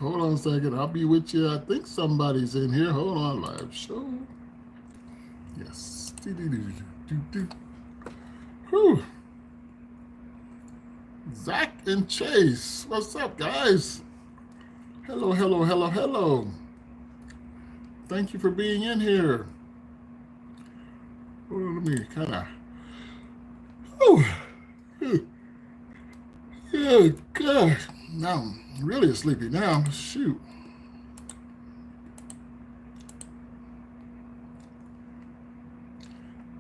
Hold on a second. I'll be with you. I think somebody's in here. Hold on, live show. Yes. Whew. Zach and Chase. What's up, guys? Hello, hello, hello, hello. Thank you for being in here. Oh, let me kind of. Oh, yeah, gosh. Now I'm really sleepy now. Shoot.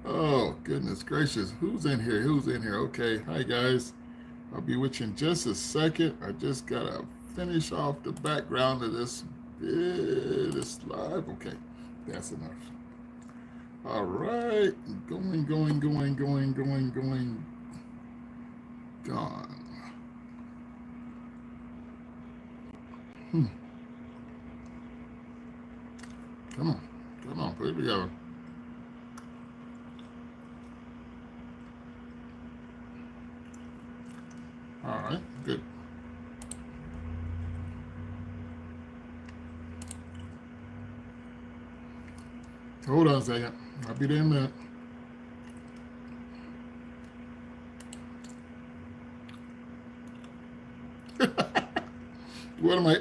Oh, goodness gracious. Who's in here? Who's in here? Okay. Hi, guys. I'll be with you in just a second. I just got to finish off the background of this live. Okay. That's enough. All right. Going, going, going, going, going, going. Gone. Hmm. Come on. Come on. Put it together. All right. Good. Hold on a second. I'll be there in a minute. What am I?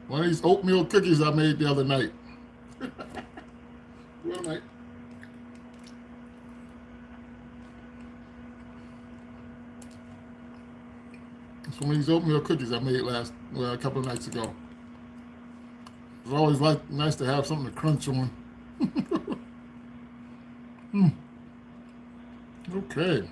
One of these oatmeal cookies I made the other night. What am I? It's one of these oatmeal cookies I made a couple of nights ago. It's always nice to have something to crunch on. Hmm. Okay.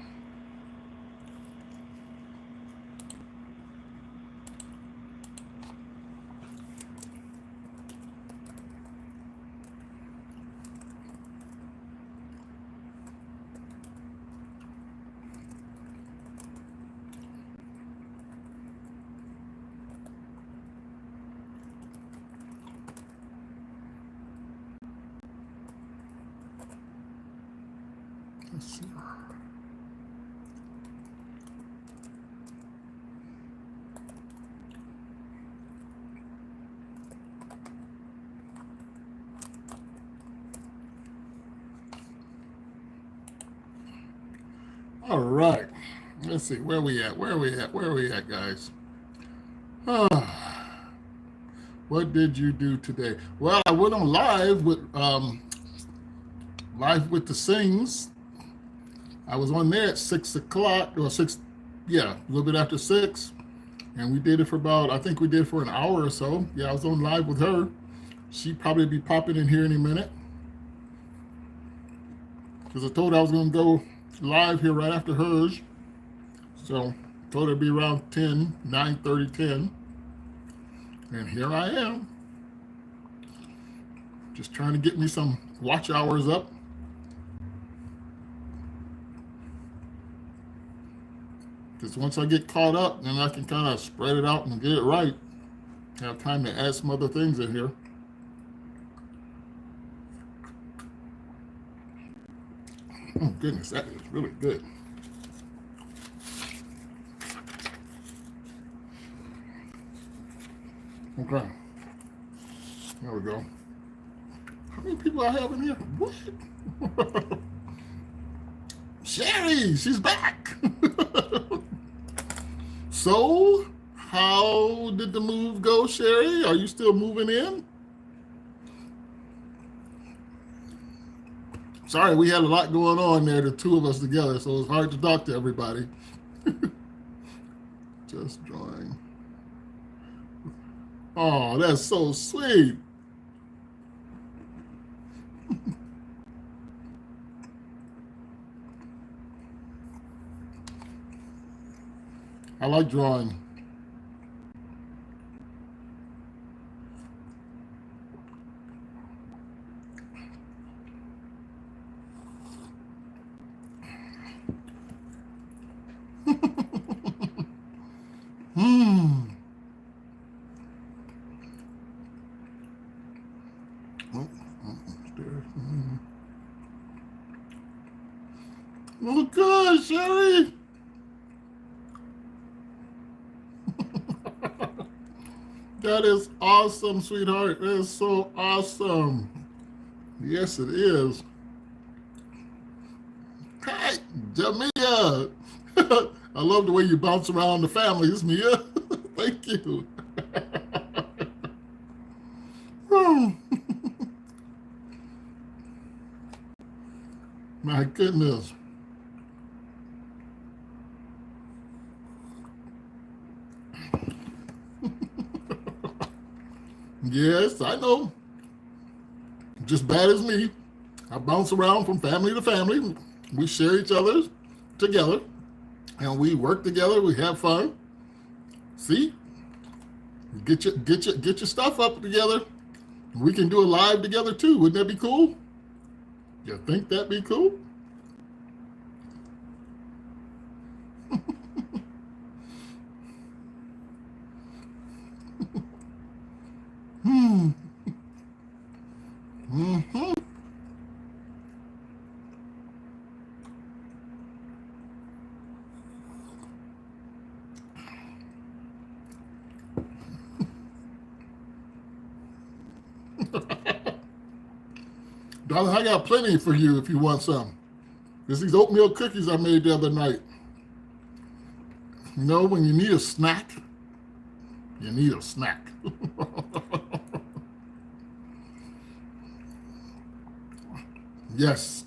Let's see. All right. Let's see. Where we at? Where we at? Where we at, guys? What did you do today? Well, I went on live with the Sings. I was on there at 6 o'clock or six, yeah, a little bit after 6, and we did it for about. I think we did it for an hour or so. Yeah, I was on live with her. She'd probably be popping in here any minute because I told her I was going to go live here right after hers. So I told her it'd be around 10, 9:30, 10. And here I am. Just trying to get me some watch hours up. Because once I get caught up, then I can kind of spread it out and get it right. Have time to add some other things in here. Oh, goodness, that is really good. Okay. There we go. How many people I have in here? What? Sherry, she's back. So, how did the move go, Sherry? Are you still moving in? Sorry, we had a lot going on there, the two of us together, so it's hard to talk to everybody. Just drawing. Oh, that's so sweet. I like drawing. Hmm. Oh, gosh, Sherry. That is awesome, sweetheart. That is so awesome. Yes, it is. Hey, Jamia. I love the way you bounce around the families, Mia. Thank you. My goodness. Yes, I know. Just bad as me. I bounce around from family to family. We share each other together, and we work together. We have fun. See, get your stuff up together. We can do a live together too. Wouldn't that be cool? You think that'd be cool? Hmm. Mm-hmm. Darling, I got plenty for you if you want some. There's these oatmeal cookies I made the other night. You know, when you need a snack, you need a snack. Yes.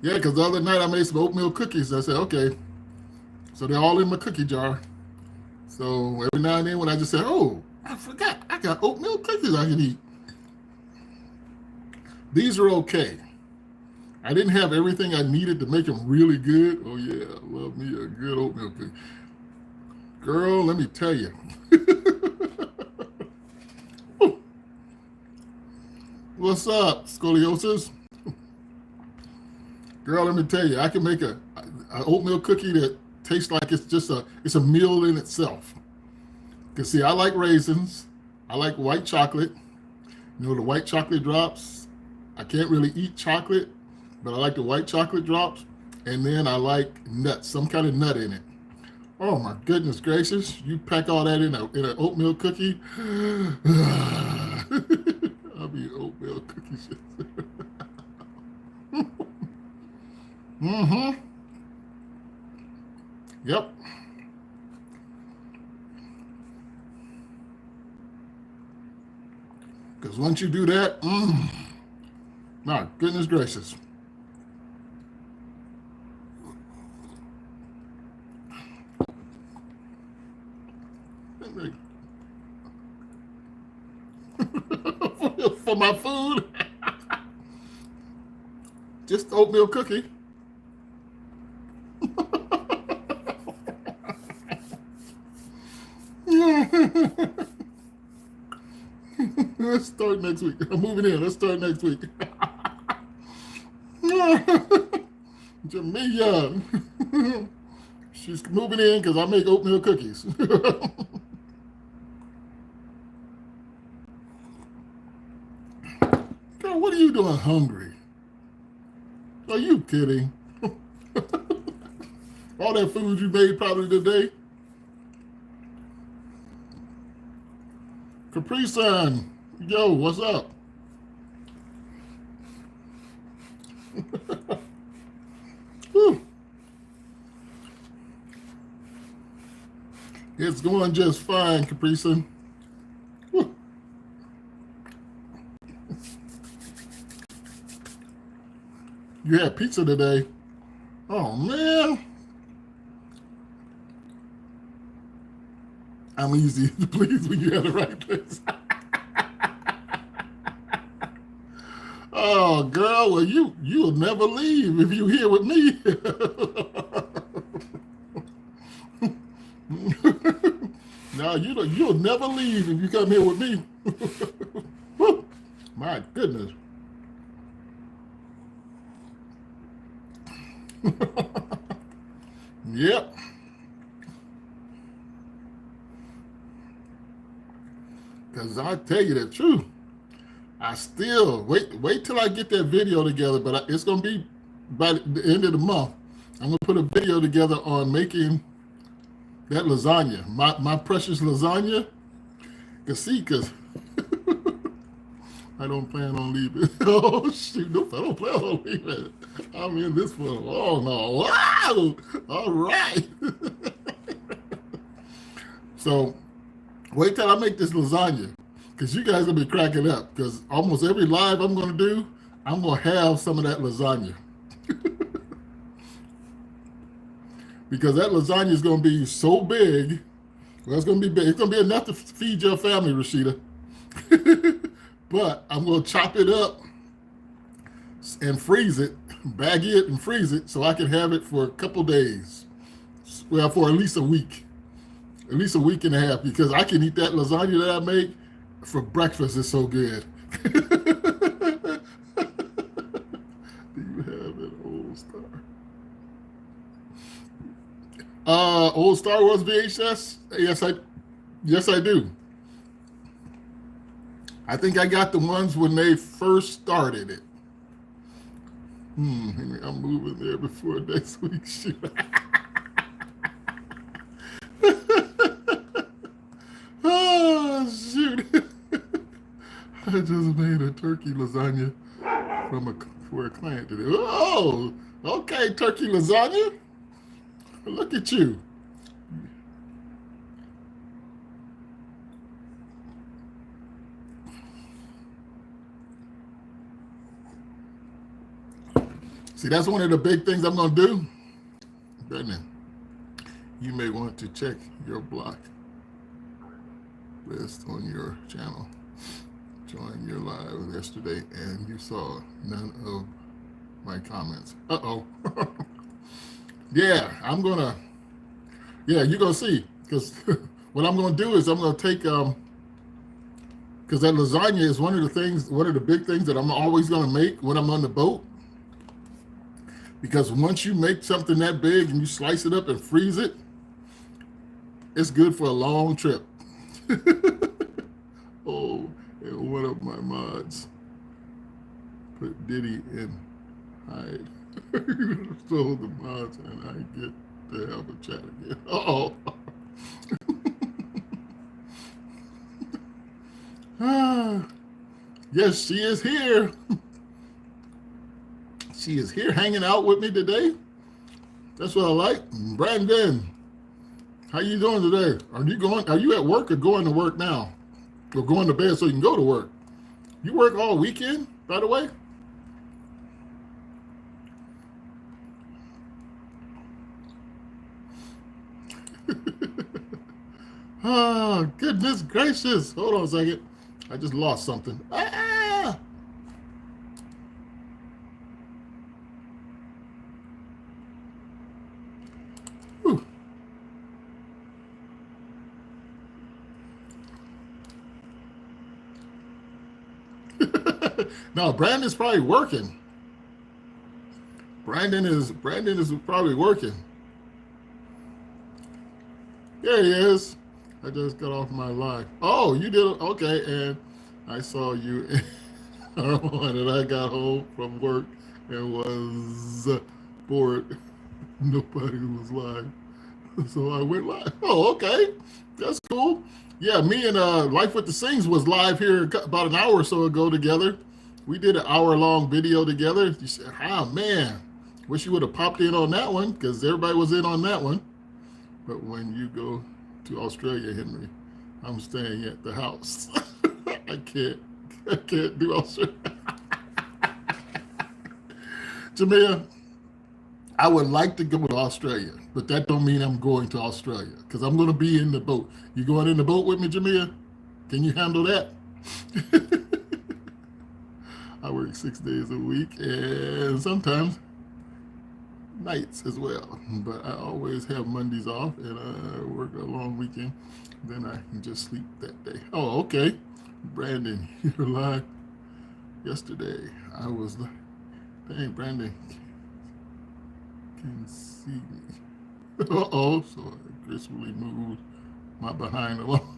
Yeah, because the other night I made some oatmeal cookies. I said, okay. So they're all in my cookie jar. So every now and then when I just say, oh, I forgot, I got oatmeal cookies I can eat. These are okay. I didn't have everything I needed to make them really good. Oh yeah, I love me a good oatmeal cookie. Girl, let me tell you. What's up, scoliosis? Girl, let me tell you, I can make an oatmeal cookie that tastes like it's a meal in itself. Because see, I like raisins. I like white chocolate. You know, the white chocolate drops. I can't really eat chocolate, but I like the white chocolate drops. And then I like nuts, some kind of nut in it. Oh my goodness gracious. You pack all that in an oatmeal cookie. I'll be oatmeal cookies. Mm-hmm. Yep. Because once you do that, my goodness gracious. For my food, just oatmeal cookie. Let's start next week. I'm moving in. Let's start next week. Jamia. She's moving in because I make oatmeal cookies. Girl, what are you doing hungry? Are you kidding? All that food you made probably today. Capri Sun, yo, what's up? It's going just fine, Capri Sun. You had pizza today. Oh man. I'm easy to please when you have the right place. Oh, girl, well, you'll never leave if you're here with me. No, you'll never leave if you come here with me. My goodness. Yep. Because I tell you the truth, I still wait till I get that video together, but it's going to be by the end of the month. I'm going to put a video together on making that lasagna, my precious lasagna. see, because I don't plan on leaving. Oh, shoot. Nope, I don't plan on leaving. I'm in this for a long haul. Wow. All right. So wait till I make this lasagna, because you guys will be cracking up, because almost every live I'm going to do, I'm going to have some of that lasagna. Because that lasagna is going to be so big. Well, it's going to be big. It's going to be enough to feed your family, Rashida. But I'm going to chop it up and freeze it, bag it and freeze it, so I can have it for a couple days. Well, for at least a week. At least a week and a half, because I can eat that lasagna that I make for breakfast. It's so good. Do you have an old Star? Old Star Wars VHS? Yes, I do. I think I got the ones when they first started it. I'm moving there before next week. Shoot. Oh, shoot. I just made a turkey lasagna for a client today. Oh, okay, turkey lasagna. Look at you. See, that's one of the big things I'm going to do. Brendan, you may want to check your block list on your channel. Joined your live yesterday and you saw none of my comments. Uh-oh. Yeah, you're going to see. Because what I'm going to do is I'm going to take, because that lasagna is one of the big things that I'm always going to make when I'm on the boat. Because once you make something that big and you slice it up and freeze it, it's good for a long trip. Oh, and one of my mods put Diddy in hide. So the mods and I get to have a chat again. Uh-oh. Yes, she is here. She is here hanging out with me today. That's what I like. Brandon, how you doing today? Are you at work or going to work now? Or going to bed so you can go to work? You work all weekend, by the way? Oh, goodness gracious. Hold on a second. I just lost something. Ah! Whew. No, Brandon's probably working. Brandon is probably working. There he is. I just got off my live. Oh, you did it. Okay, and I saw you when I got home from work and was bored. Nobody was live. So I went live. Oh, okay. That's cool. Yeah, me and Life with the Sings was live here about an hour or so ago together. We did an hour-long video together. You said, man, wish you would have popped in on that one, because everybody was in on that one. But when you go to Australia, Henry, I'm staying at the house. I can't do Australia. Jamia, I would like to go to Australia, but that don't mean I'm going to Australia, because I'm going to be in the boat. You going in the boat with me, Jamia? Can you handle that? I work 6 days a week and sometimes nights as well. But I always have Mondays off and I work a long weekend. Then I can just sleep that day. Oh, okay. Brandon, you're live. Yesterday, I was like, dang, Brandon can see me. Uh-oh, so I gracefully moved my behind along.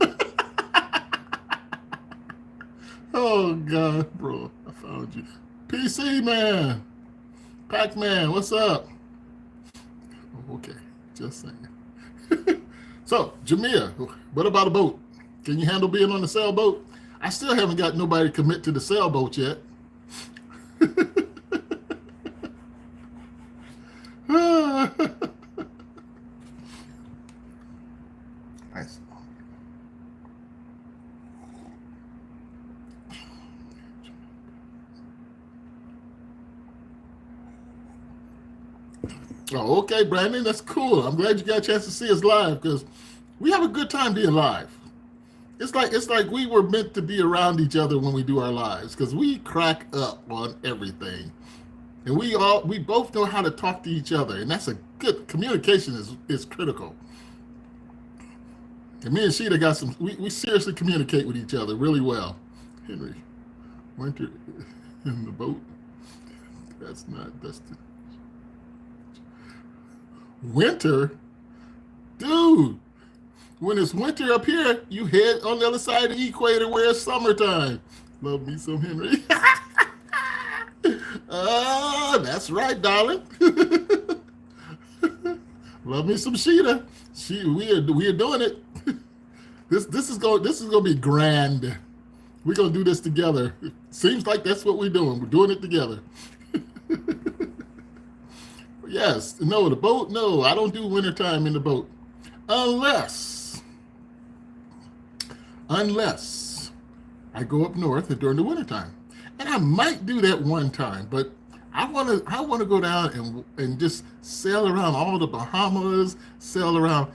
Oh, God, bro, I found you. PC Man, Pac-Man, what's up? Oh, okay, just saying. So, Jamia, what about a boat? Can you handle being on the sailboat? I still haven't got nobody to commit to the sailboat yet. Nice. Oh, okay, Brandon, that's cool. I'm glad you got a chance to see us live because we have a good time being live. It's like we were meant to be around each other when we do our lives because we crack up on everything, and we both know how to talk to each other, and that's a good communication is critical. And me and Sheeta got some. We seriously communicate with each other really well. Henry, winter in the boat. That's the winter, dude. When it's winter up here, you head on the other side of the equator where it's summertime. Love me some Henry. That's right, darling. Love me some Sheeta. We are doing it. This is gonna be grand. We're gonna do this together. Seems like that's what we're doing. We're doing it together. Yes. No, the boat. No, I don't do wintertime in the boat, unless I go up north during the wintertime. And I might do that one time, but I wanna go down and just sail around all the Bahamas, sail around,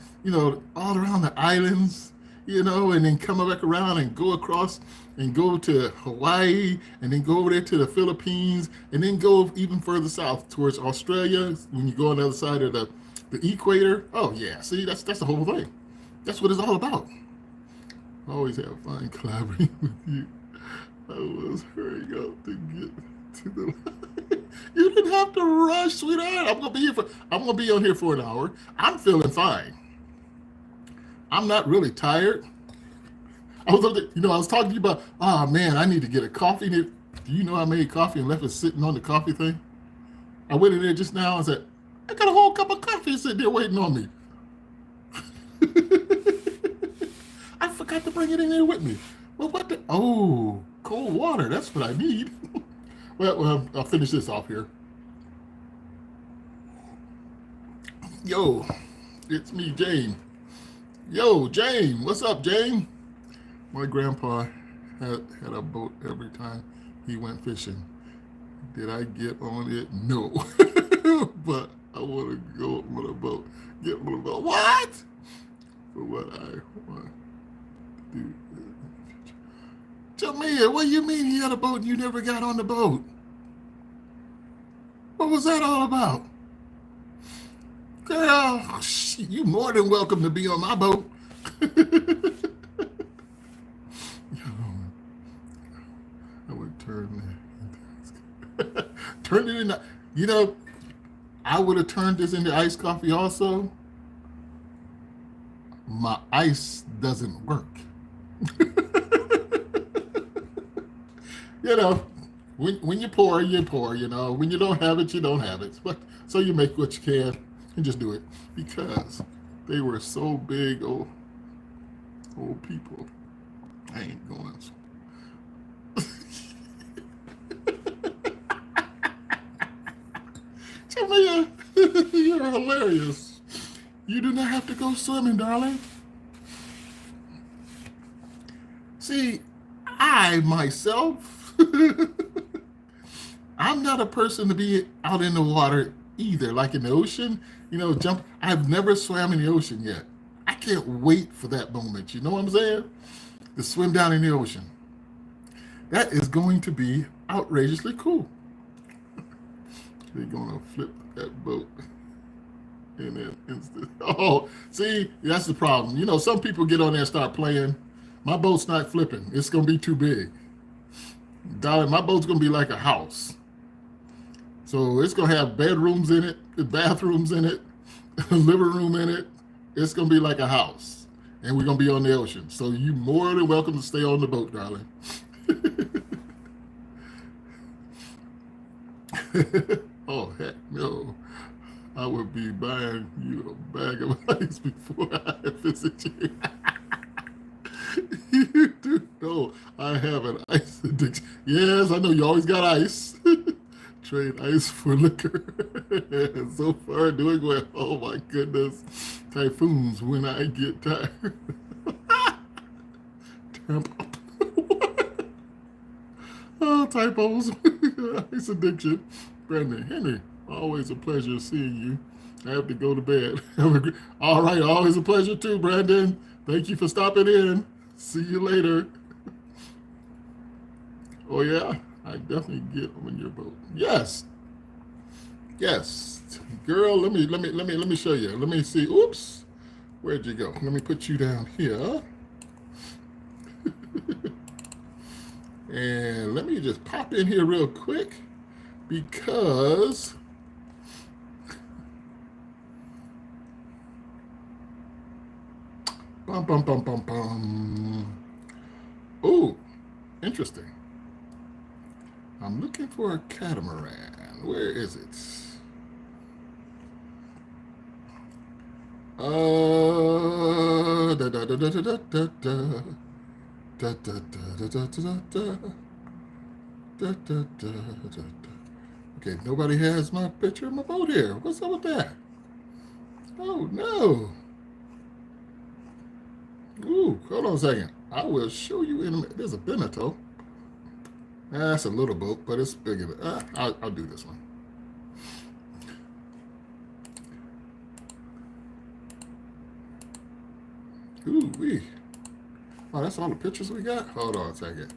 all around the islands, and then come back around and go across and go to Hawaii and then go over there to the Philippines and then go even further south towards Australia when you go on the other side of the equator. Oh yeah, see that's the whole thing. That's what it's all about. Always have fun collaborating with you. I was hurrying up to get to the line. You didn't have to rush, sweetheart. I'm gonna be on here for an hour. I'm feeling fine. I'm not really tired. I was talking to you about, oh man, I need to get a coffee. Do you know I made coffee and left it sitting on the coffee thing? I went in there just now and said, I got a whole cup of coffee sitting there waiting on me. I forgot to bring it in there with me. Well, cold water. That's what I need. Well, I'll finish this off here. Yo, it's me, Jane. Yo, Jane. What's up, Jane? My grandpa had a boat every time he went fishing. Did I get on it? No. But I want to go on a boat. Get on a boat. What? For what I want to do. Jamia, what do you mean you had a boat and you never got on the boat? What was that all about? Girl, you more than welcome to be on my boat. I would turn it into, I would have turned this into iced coffee also. My ice doesn't work. When you pour, you pour, when you don't have it, you don't have it. But so you make what you can and just do it because they were so big, old people. I ain't going. Jamia, you're hilarious. You do not have to go swimming, darling. See, I myself, I'm not a person to be out in the water either, like in the ocean, jump. I've never swam in the ocean yet. I can't wait for that moment. You know what I'm saying? To swim down in the ocean. That is going to be outrageously cool. They're going to flip that boat. And then instant. Oh, see, that's the problem. Some people get on there and start playing. My boat's not flipping. It's going to be too big. Darling, my boat's going to be like a house. So it's going to have bedrooms in it, bathrooms in it, a living room in it. It's going to be like a house. And we're going to be on the ocean. So you're more than welcome to stay on the boat, darling. Oh, heck no. I would be buying you a bag of ice before I visit you. have an ice addiction. Yes, I know you always got ice. Trade ice for liquor. And so far, doing well. Oh my goodness. Typhoons when I get tired. Tampa. Oh, typos. Ice addiction. Brandon Henry, always a pleasure seeing you. I have to go to bed. All right, always a pleasure too, Brandon. Thank you for stopping in. See you later. Oh yeah, I definitely get on your boat. Yes, yes, girl. Let me show you. Let me see. Oops, where'd you go? Let me put you down here. And let me just pop in here real quick because bum bum bum bum bum. Oh, interesting. I'm looking for a catamaran. Where is it? Da da da da da da da da da da da da da da da. Okay, nobody has my picture of my boat here. What's up with that? Oh no. Ooh, hold on a second. I will show you in a minute. There's a Beneteau. That's a little boat, but it's bigger. I'll do this one. Ooh wee. Oh, that's all the pictures we got? Hold on a second.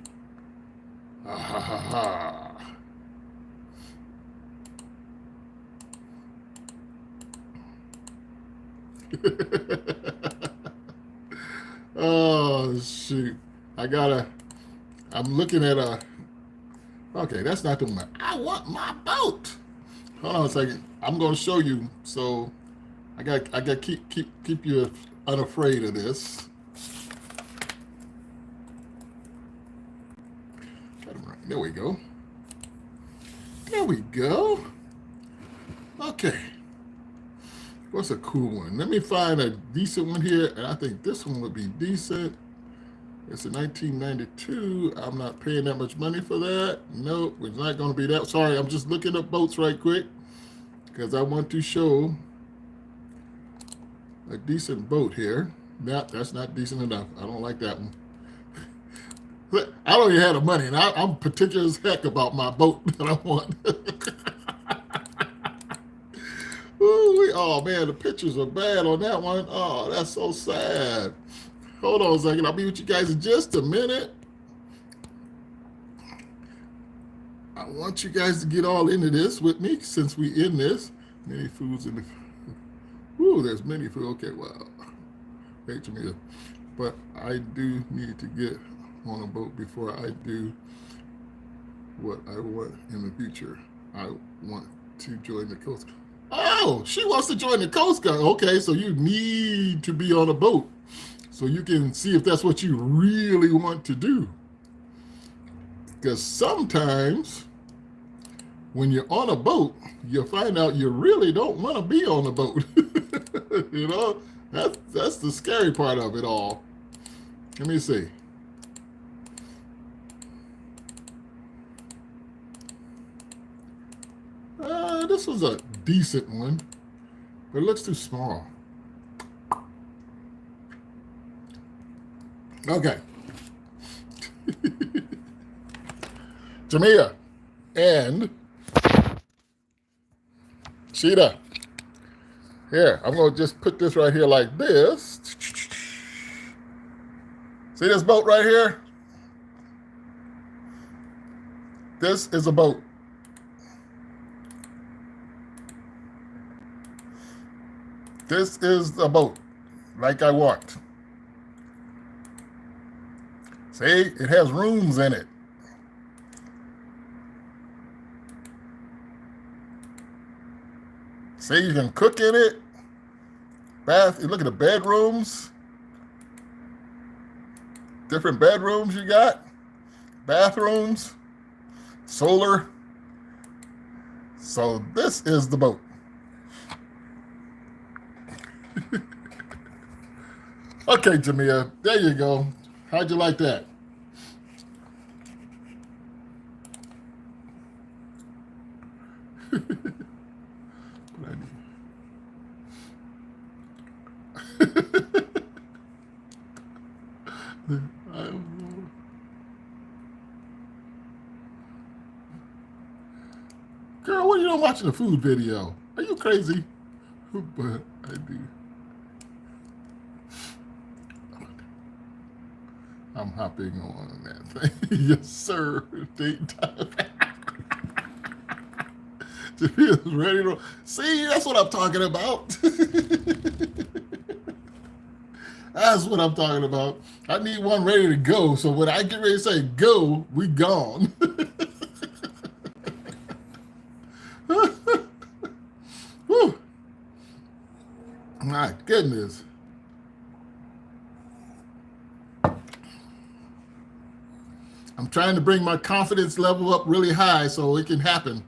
Ah ha ha ha. Oh shoot. I'm looking at okay, that's not the one. I want my boat. Hold on a second. I'm gonna show you. So I got to keep you unafraid of this. There we go. There we go. Okay. What's a cool one? Let me find a decent one here, and I think this one would be decent. It's a 1992. I'm not paying that much money for that. Nope, it's not going to be that. Sorry, I'm just looking up boats right quick because I want to show a decent boat here. That's not decent enough. I don't like that one. I don't even have the money, and I'm particular as heck about my boat that I want. Ooh, oh man, the pictures are bad on that one. Oh, that's so sad. Hold on a second. I'll be with you guys in just a minute. I want you guys to get all into this with me since we in this. Many foods in the. Ooh, there's many food. Okay, well, wait to me. But I do need to get on a boat before I do what I want in the future. I want to join the Coast Guard. Oh, she wants to join the Coast Guard. Okay, so you need to be on a boat so you can see if that's what you really want to do. Because sometimes when you're on a boat, you'll find out you really don't want to be on a boat. You know, that's the scary part of it all. Let me see. This was a decent one, but it looks too small. Okay. Jamia and Sheeta. Here, I'm going to just put this right here like this. See this boat right here? This is a boat. This is the boat, like I want. See, it has rooms in it. See, you can cook in it. Bath, you look at the bedrooms. Different bedrooms you got. Bathrooms. Solar. So this is the boat. Okay, Jamia, there you go. How'd you like that? But I Girl, what are you doing watching a food video? Are you crazy? But I do. I'm hopping on that thing. Yes, sir. Date time. Jamia's ready to see. That's what I'm talking about. That's what I'm talking about. I need one ready to go. So when I get ready to say go, we gone. Whew. My goodness. I'm trying to bring my confidence level up really high so it can happen.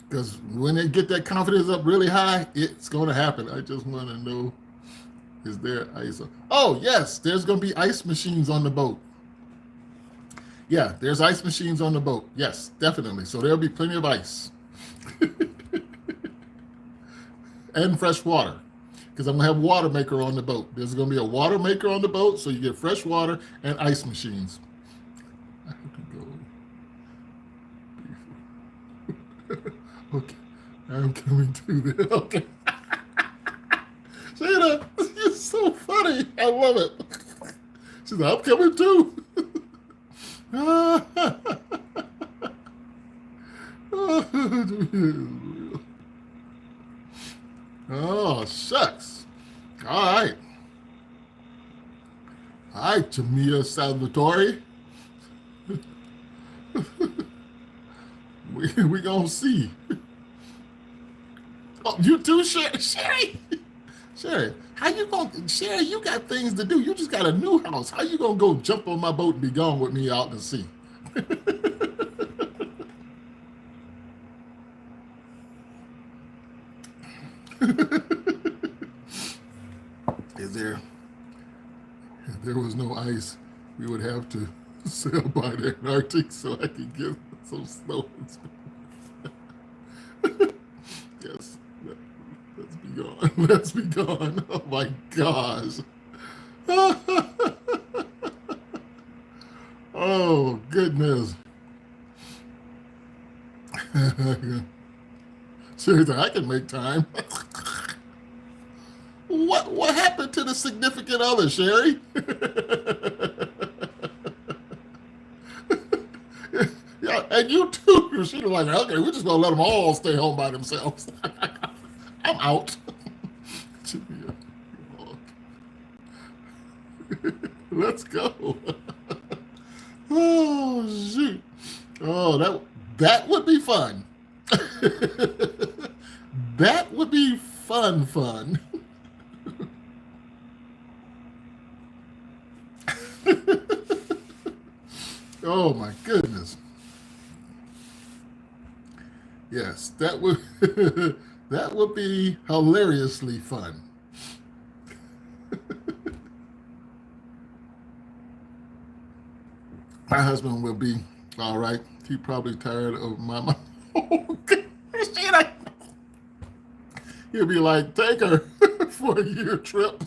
Because when they get that confidence up really high, it's going to happen. I just want to know, is there ice? Oh, yes, there's going to be ice machines on the boat. Yeah, there's ice machines on the boat. Yes, definitely. So there'll be plenty of ice. And fresh water. Because I'm going to have water maker on the boat. There's going to be a water maker on the boat, so you get fresh water and ice machines. I have to go. Okay, I'm coming to there. Okay. Shayna, you're so funny. I love it. She's like, I'm coming too. Oh, shucks. All right. All right, Jamia Salvatore. we gonna see. Oh, you too, Sherry? Sherry, how you gonna, Sherry, you got things to do. You just got a new house. How you gonna go jump on my boat and be gone with me out to sea? If there was no ice, we would have to sail by the Antarctic so I could get some snow and yes, let's be gone. Let's be gone. Oh my gosh. Oh goodness. Seriously, I can make time. What happened to the significant other, Sherry? Yeah, and you too. She was like, okay, we're just gonna let them all stay home by themselves. I'm out. Let's go. Oh shoot. Oh, that would be fun. That would be fun. Oh my goodness. Yes, that would that would be hilariously fun. My husband will be all right. He's probably tired of my mom. He'll be like, take her for a year trip.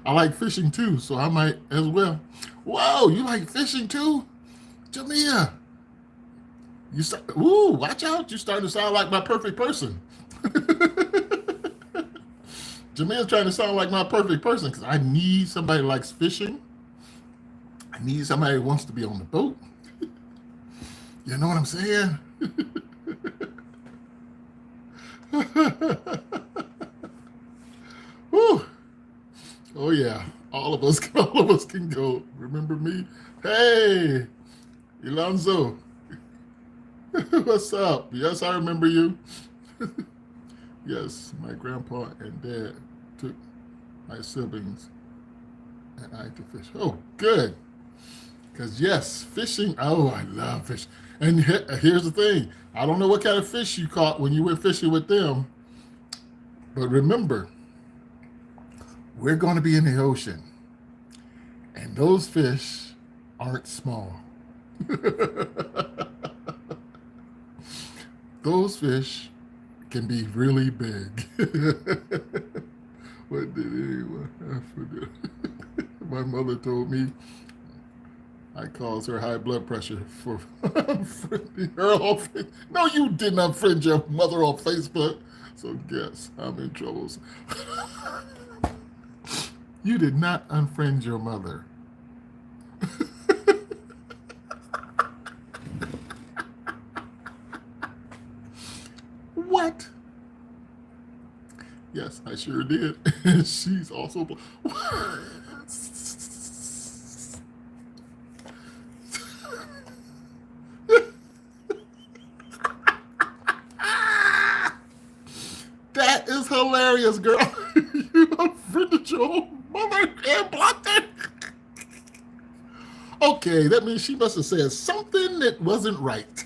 I like fishing too, so I might as well. Whoa, you like fishing too? Jamia, ooh, watch out. You're starting to sound like my perfect person. Jamia's trying to sound like my perfect person because I need somebody who likes fishing. I need somebody who wants to be on the boat. You know what I'm saying? Whew. Oh yeah, all of us can go. Remember me? Hey, Alonzo. What's up? Yes, I remember you. Yes, my grandpa and dad took my siblings and I to fish. Oh, good. Because yes, fishing. Oh, I love fishing. And here's the thing. I don't know what kind of fish you caught when you went fishing with them. But remember, we're going to be in the ocean. And those fish aren't small. those fish can be really big. What did anyone have for dinner? My mother told me I caused her high blood pressure for unfriending her off. No, you didn't unfriend your mother on Facebook. So guess I'm in trouble. You did not unfriend your mother. What? Yes, I sure did. She's also. That is hilarious, girl. You unfriended your own mother and blocked her. Okay, that means she must have said something that wasn't right.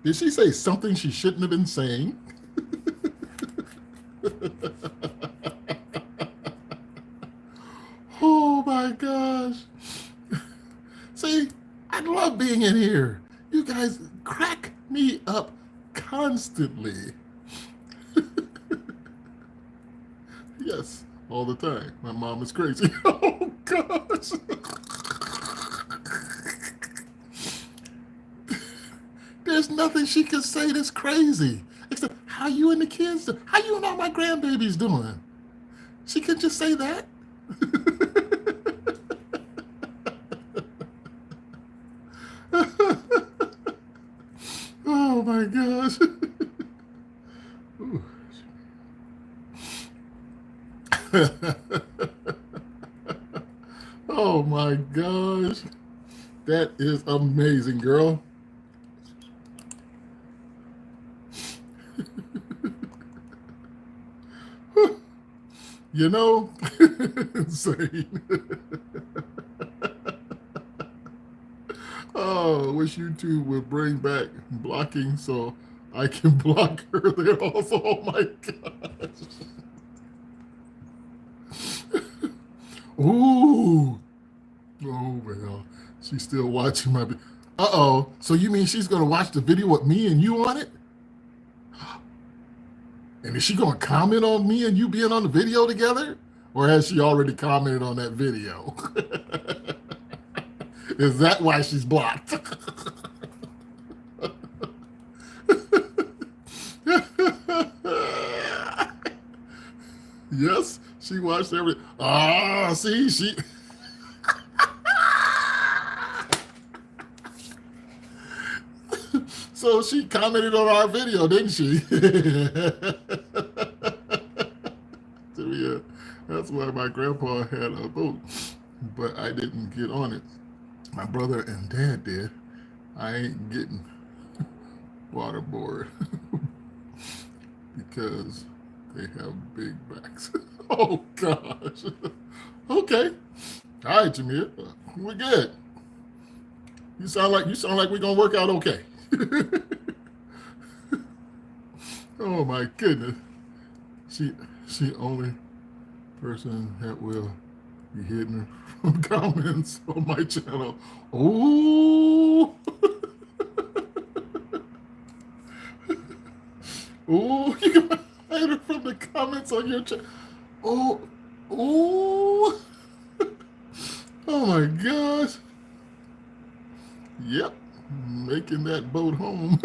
Did she say something she shouldn't have been saying? Oh my gosh. See, I love being in here. You guys crack me up constantly. Yes, all the time. My mom is crazy. Oh gosh. There's nothing she can say that's crazy. Except, how you and the kids doing? How you and all my grandbabies doing? She could just say that. Oh my gosh. Oh my gosh. That is amazing, girl. You know, insane. Oh, I wish YouTube would bring back blocking so I can block her there also. Oh my gosh. Ooh. Oh, well. She's still watching my video. Uh-oh. So you mean she's going to watch the video with me and you on it? And is she going to comment on me and you being on the video together? Or has she already commented on that video? Is that why she's blocked? Yes, she watched every. Ah, see, she. So she commented on our video, didn't she? Yeah, that's why my grandpa had a boat, but I didn't get on it. My brother and dad did. I ain't getting waterboard because they have big backs. Oh gosh. Okay. All right, Jameer. We're good. You sound like we're gonna work out okay. Oh my goodness. She only person that will be hidden from comments on my channel. Oh. Oh, you can hide her from the comments on your channel. Oh, oh. Oh my gosh. Yep, making that boat home.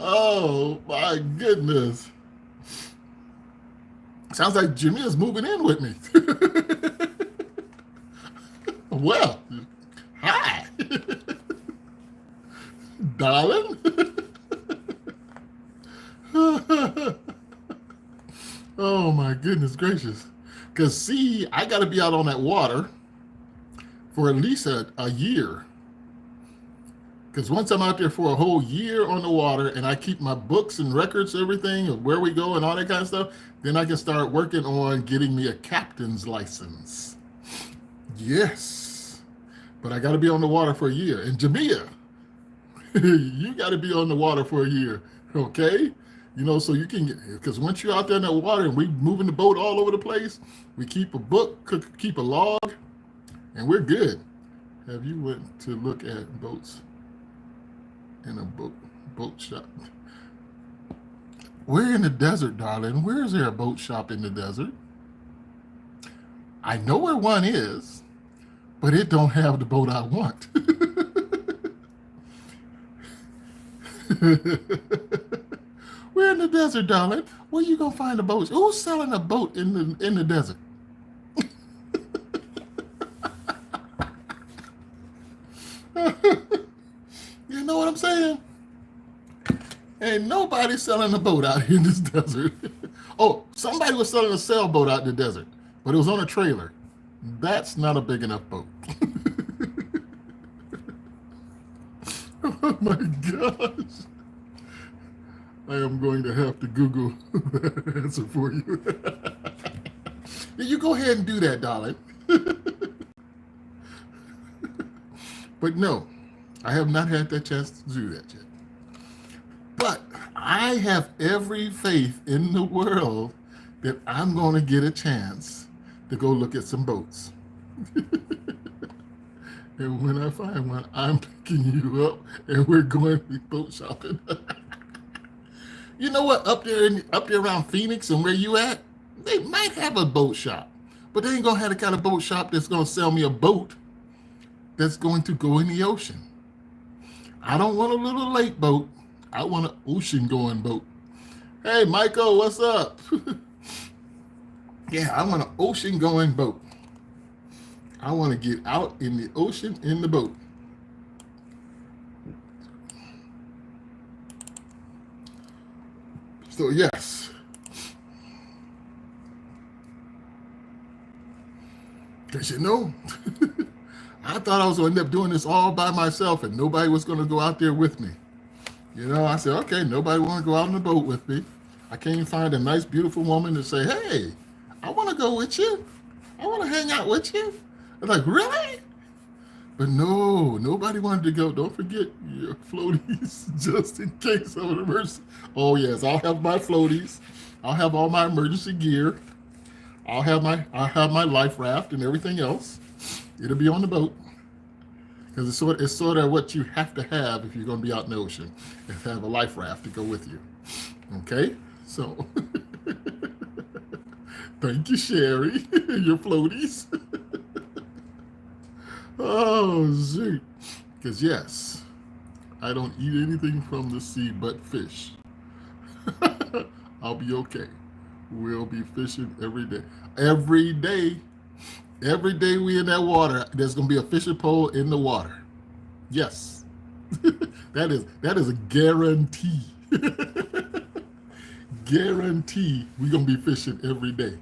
Oh my goodness. Sounds like Jimmy is moving in with me. Well, hi. Darling. Oh my goodness gracious. Because see, I got to be out on that water for at least a year. Because once I'm out there for a whole year on the water and I keep my books and records, everything of where we go and all that kind of stuff, then I can start working on getting me a captain's license. Yes. But I got to be on the water for a year. And Jamia, you got to be on the water for a year, okay? You know, so you can get, because once you're out there in that water and we moving the boat all over the place, we keep a book, keep a log, and we're good. Have you went to look at boats in a boat shop. We're in the desert, darling. Where is there a boat shop in the desert? I know where one is, but it don't have the boat I want. We're in the desert, darling. Where you gonna find a boat? Who's selling a boat in the desert? You know what I'm saying? Ain't nobody selling a boat out here in this desert. Oh, somebody was selling a sailboat out in the desert, but it was on a trailer. That's not a big enough boat. Oh my gosh. I am going to have to Google that answer for you. You go ahead and do that, darling. But no, I have not had that chance to do that yet. But I have every faith in the world that I'm going to get a chance to go look at some boats. And when I find one, I'm picking you up and we're going to be boat shopping. You know what? Up there around Phoenix and where you at, they might have a boat shop, but they ain't gonna have the kind of boat shop that's gonna sell me a boat that's going to go in the ocean. I don't want a little lake boat. I want an ocean going boat. Hey, Michael, what's up? Yeah, I want an ocean going boat. I want to get out in the ocean in the boat. So yes, because you know, I thought I was going to end up doing this all by myself and nobody was going to go out there with me. You know, I said, okay, nobody want to go out on the boat with me. I can't even find a nice, beautiful woman to say, hey, I want to go with you. I want to hang out with you. I'm like, really? But no, nobody wanted to go. Don't forget your floaties just in case of an emergency. Oh yes, I'll have my floaties. I'll have all my emergency gear. I'll have my life raft and everything else. It'll be on the boat. Because it's sort of what you have to have if you're going to be out in the ocean. You have to have a life raft to go with you. Okay? So, thank you, Sherry. Your floaties. Oh, shoot. Because, yes, I don't eat anything from the sea but fish. I'll be okay. We'll be fishing every day. Every day. Every day we in that water, there's going to be a fishing pole in the water. Yes. That is a guarantee. Guarantee we're going to be fishing every day.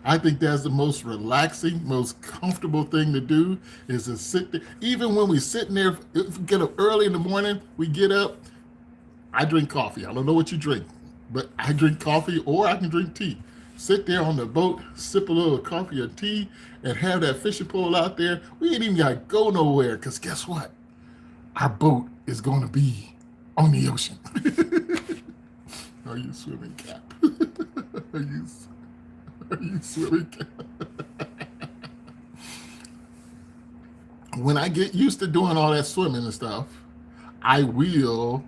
I think that's the most relaxing, most comfortable thing to do is to sit there. Even when we're sitting there, if we get up early in the morning, we get up, I drink coffee. I don't know what you drink, but I drink coffee or I can drink tea. Sit there on the boat, sip a little coffee or tea, and have that fishing pole out there. We ain't even got to go nowhere because guess what? Our boat is going to be on the ocean. Are you swimming, Cap? Are you swimming, Cap? When I get used to doing all that swimming and stuff, I will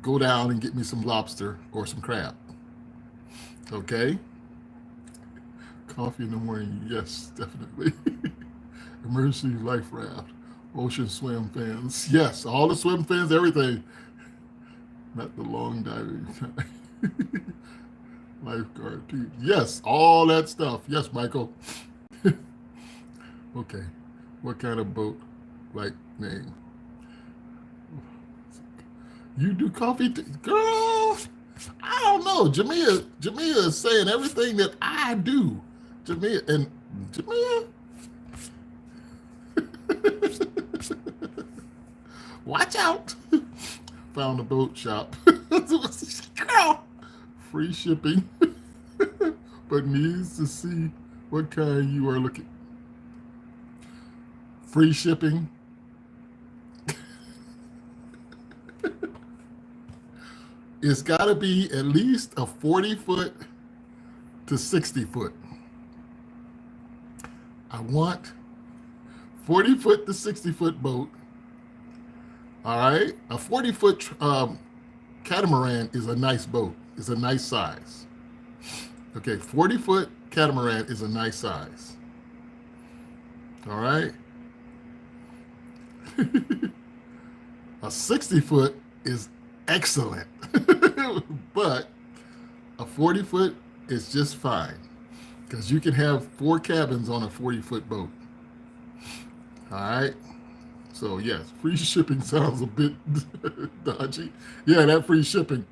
go down and get me some lobster or some crab. Okay? Coffee in the morning, yes, definitely. Emergency life raft, ocean swim fans. Yes, all the swim fans, everything. Not the long diving time. Lifeguard, too. Yes, all that stuff. Yes, Michael. Okay. What kind of boat? Like name? You do coffee, girl? I don't know. Jamia is saying everything that I do. Jamia. Watch out. Found a boat shop. Girl. Free shipping. But needs to see what kind you are looking. Free shipping. It's got to be at least a 40-foot to 60-foot. I want 40-foot to 60-foot boat All right, a 40-foot catamaran is a nice boat. It's a nice size. Okay, 40-foot catamaran is a nice size. All right. A 60-foot is excellent, but a 40-foot is just fine because you can have 4 cabins on a 40-foot boat. All right. So yes, free shipping sounds a bit dodgy. Yeah, that free shipping.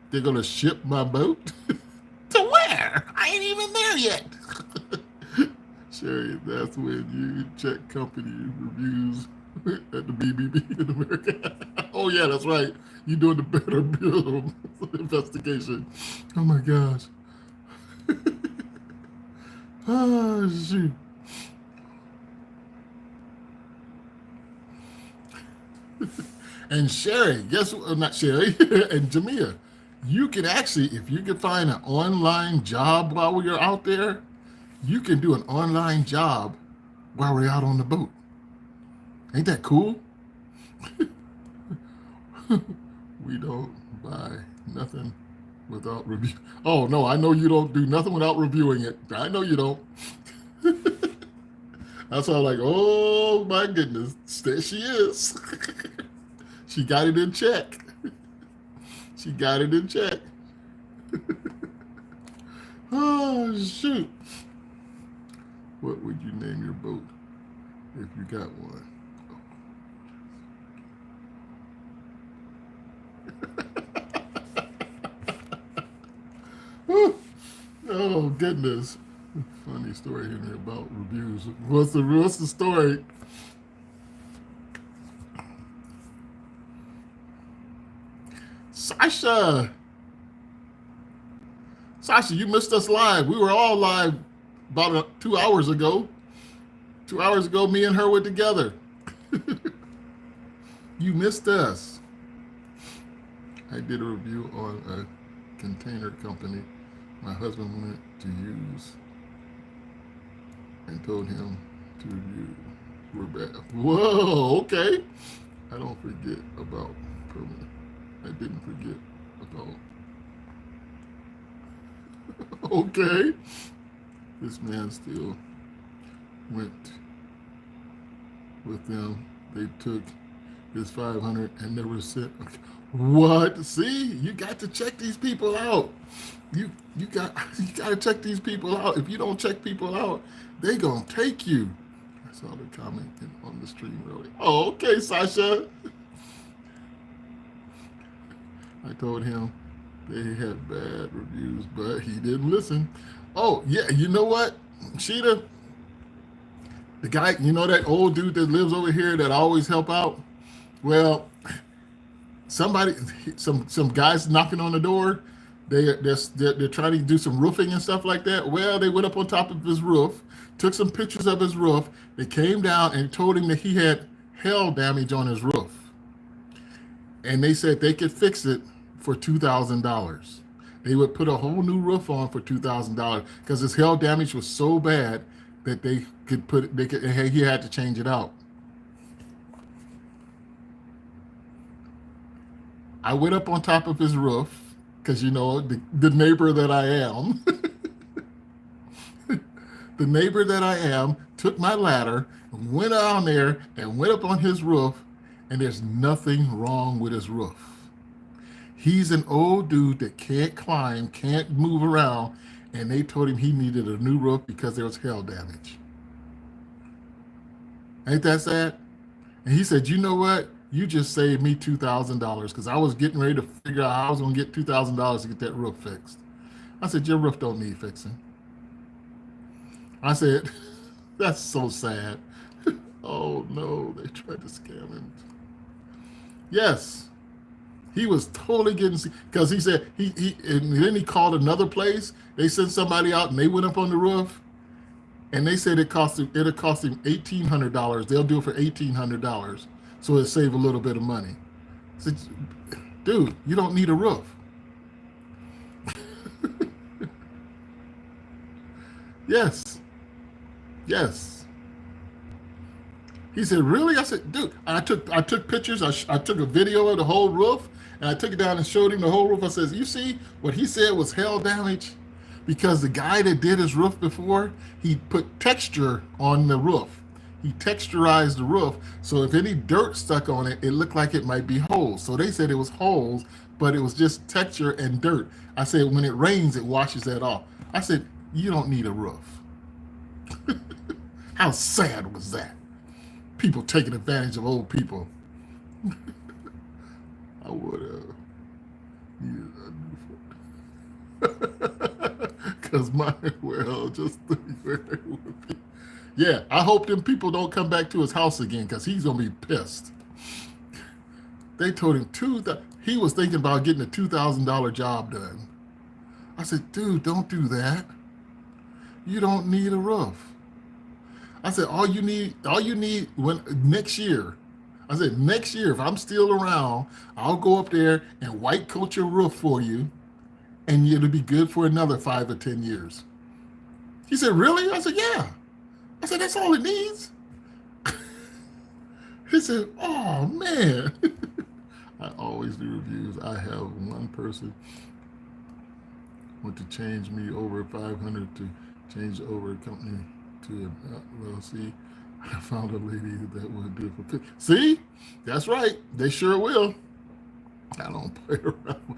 They're gonna ship my boat to where? I ain't even there yet. Sherry, that's when you check company reviews at the BBB in America. Oh yeah, that's right. You doing the Better Build investigation? Oh my gosh. Oh shoot. And Sherry, guess what? Not Sherry, and Jamia, you can actually, if you can find an online job while you're out there, you can do an online job while we're out on the boat. Ain't that cool? We don't buy nothing without review. Oh no, I know you don't do nothing without reviewing it. I know you don't. That's all like, oh my goodness, there she is. She got it in check. She got it in check. Oh shoot. What would you name your boat if you got one? Oh goodness. Funny story here about reviews. What's the story? Sasha. Sasha, you missed us live. We were all live about 2 hours ago. 2 hours ago, me and her were together. You missed us. I did a review on a container company my husband wanted to use and told him to review. We're back. Whoa, okay. I don't forget about permanent. I didn't forget about. Okay. This man still went with them. They took his 500 and never sent. Okay. What? See, you got to check these people out. You got to check these people out. If you don't check people out, they gonna take you. I saw the comment on the stream earlier. Oh, okay, Sasha. I told him they had bad reviews, but he didn't listen. Oh yeah, you know what, Sheeta, the guy, you know that old dude that lives over here that I always help out. Well, somebody, some guys knocking on the door. They're trying to do some roofing and stuff like that. Well, they went up on top of his roof, took some pictures of his roof. They came down and told him that he had hail damage on his roof, and they said they could fix it for $2,000. They would put a whole new roof on for $2,000 because his hail damage was so bad that they could put they could he had to change it out. I went up on top of his roof because, you know, the neighbor that I am, the neighbor that I am, took my ladder, went down there, and went up on his roof, and there's nothing wrong with his roof. He's an old dude that can't climb, can't move around, and they told him he needed a new roof because there was hail damage. Ain't that sad? And he said, you know what? You just saved me $2,000 because I was getting ready to figure out how I was going to get $2,000 to get that roof fixed. I said, your roof don't need fixing. I said, that's so sad. Oh no, they tried to scam him. Yes, he was totally getting, because he said he and then he called another place. They sent somebody out and they went up on the roof, and they said it'd cost him $1,800. They'll do it for $1,800, so it save a little bit of money. I said, dude, you don't need a roof. Yes, yes. He said, really? I said, dude, I took pictures. I took a video of the whole roof, and I took it down and showed him the whole roof. I says, you see what he said was hail damage? Because the guy that did his roof before, he put texture on the roof. He texturized the roof, so if any dirt stuck on it, it looked like it might be holes. So they said it was holes, but it was just texture and dirt. I said, when it rains, it washes that off. I said, you don't need a roof. How sad was that? People taking advantage of old people. I would have needed a new foot. Because my, well, just think where it would be. Yeah, I hope them people don't come back to his house again because he's going to be pissed. They told him he was thinking about getting a $2,000 job done. I said, dude, don't do that. You don't need a roof. I said, all you need when next year. I said, next year, if I'm still around, I'll go up there and white coat your roof for you, and it'll be good for another 5 or 10 years. He said, really? I said, yeah. I said, that's all it needs. He said, oh, man. I always do reviews. I have one person want to change me over 500 to change over a company to an LLC. I found a lady that would do it for 50. See? That's right. They sure will. I don't play around.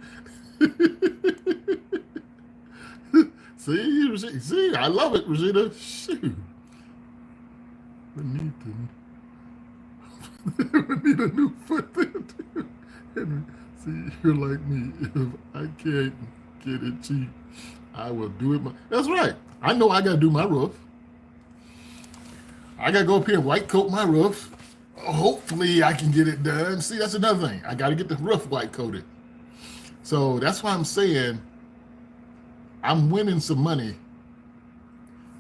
See, I love it, Regina. Shoot. We need a new foot there too. And see, you're like me. If I can't get it cheap, I will do it. That's right. I know I got to do my roof. I got to go up here and white coat my roof. Hopefully I can get it done. See, that's another thing. I got to get the roof white coated. So that's why I'm saying I'm winning some money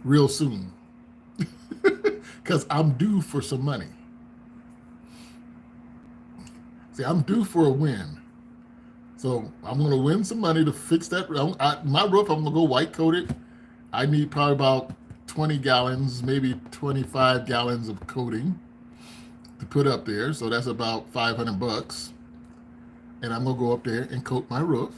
real soon. Because I'm due for some money. See, I'm due for a win. So I'm going to win some money to fix that. My roof, I'm going to go white coat it. I need probably about 20 gallons, maybe 25 gallons of coating to put up there. So that's about $500. And I'm going to go up there and coat my roof.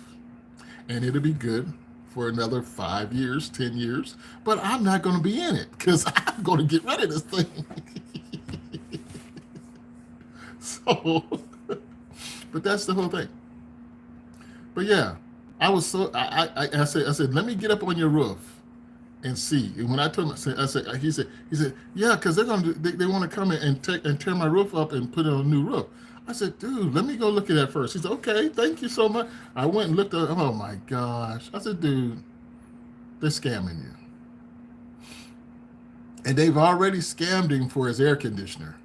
And it'll be good for another 5 years, 10 years. But I'm not going to be in it because I'm going to get rid of this thing. So, but that's the whole thing. But yeah, I said, let me get up on your roof and see. And when I told him, he said, yeah, because they want to come in and tear my roof up and put it on a new roof. I said, dude, let me go look at that first. He said, okay, thank you so much. I went and looked at it. Oh my gosh. I said, dude, they're scamming you. And they've already scammed him for his air conditioner.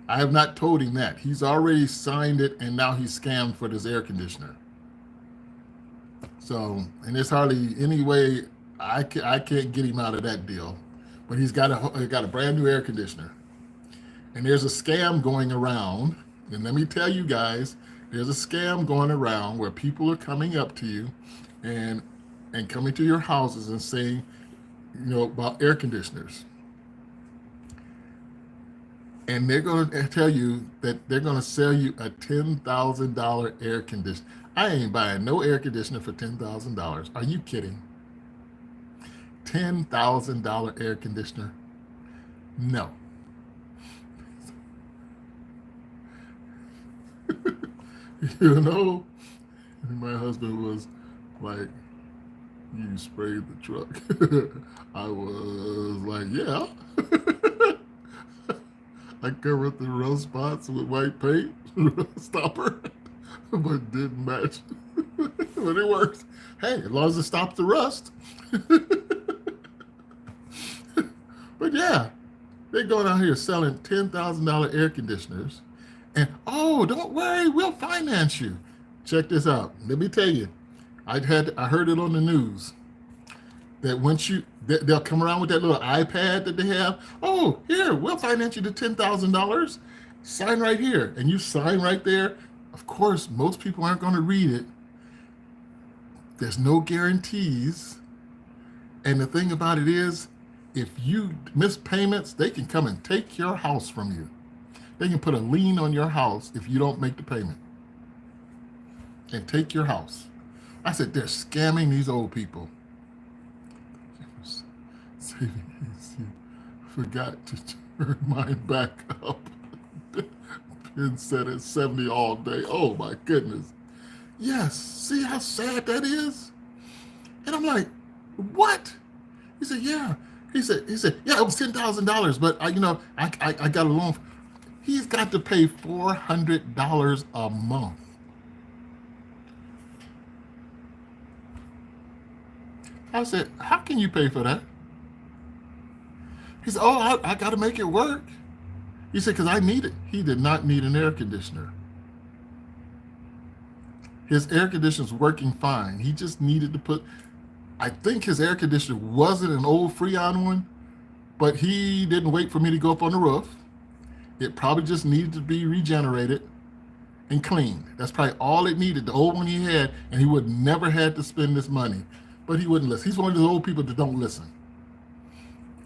I have not told him that. He's already signed it, and now he's scammed for this air conditioner. So, and there's hardly any way I can't get him out of that deal. But he's got a brand new air conditioner. And there's a scam going around. And let me tell you guys, there's a scam going around where people are coming up to you and coming to your houses and saying, about air conditioners. And they're going to tell you that they're going to sell you a $10,000 air conditioner. I ain't buying no air conditioner for $10,000. Are you kidding? $10,000 air conditioner? No. My husband was like, you sprayed the truck. I was like, yeah. I covered the rust spots with white paint, stopper, but didn't match. But it works. Hey, as long as it stops the rust. But yeah, they're going out here selling $10,000 air conditioners. And, oh, don't worry, we'll finance you. Check this out. Let me tell you, I heard it on the news that they'll come around with that little iPad that they have. Oh, here, we'll finance you to $10,000. Sign right here. And you sign right there. Of course, most people aren't going to read it. There's no guarantees. And the thing about it is, if you miss payments, they can come and take your house from you. They can put a lien on your house if you don't make the payment and take your house. I said, they're scamming these old people. Savings, forgot to turn mine back up. Pin set at 70 all day. Oh my goodness. Yes, see how sad that is? And I'm like, what? He said, yeah. He said, yeah, it was $10,000, but I got a loan. He's got to pay $400 a month. I said, how can you pay for that? He said, oh, I got to make it work. He said, because I need it. He did not need an air conditioner. His air conditioner's working fine. He just needed to put, I think his air conditioner wasn't an old Freon one, but he didn't wait for me to go up on the roof. It probably just needed to be regenerated and cleaned. That's probably all it needed, the old one he had, and he would never had to spend this money. But he wouldn't listen. He's one of those old people that don't listen.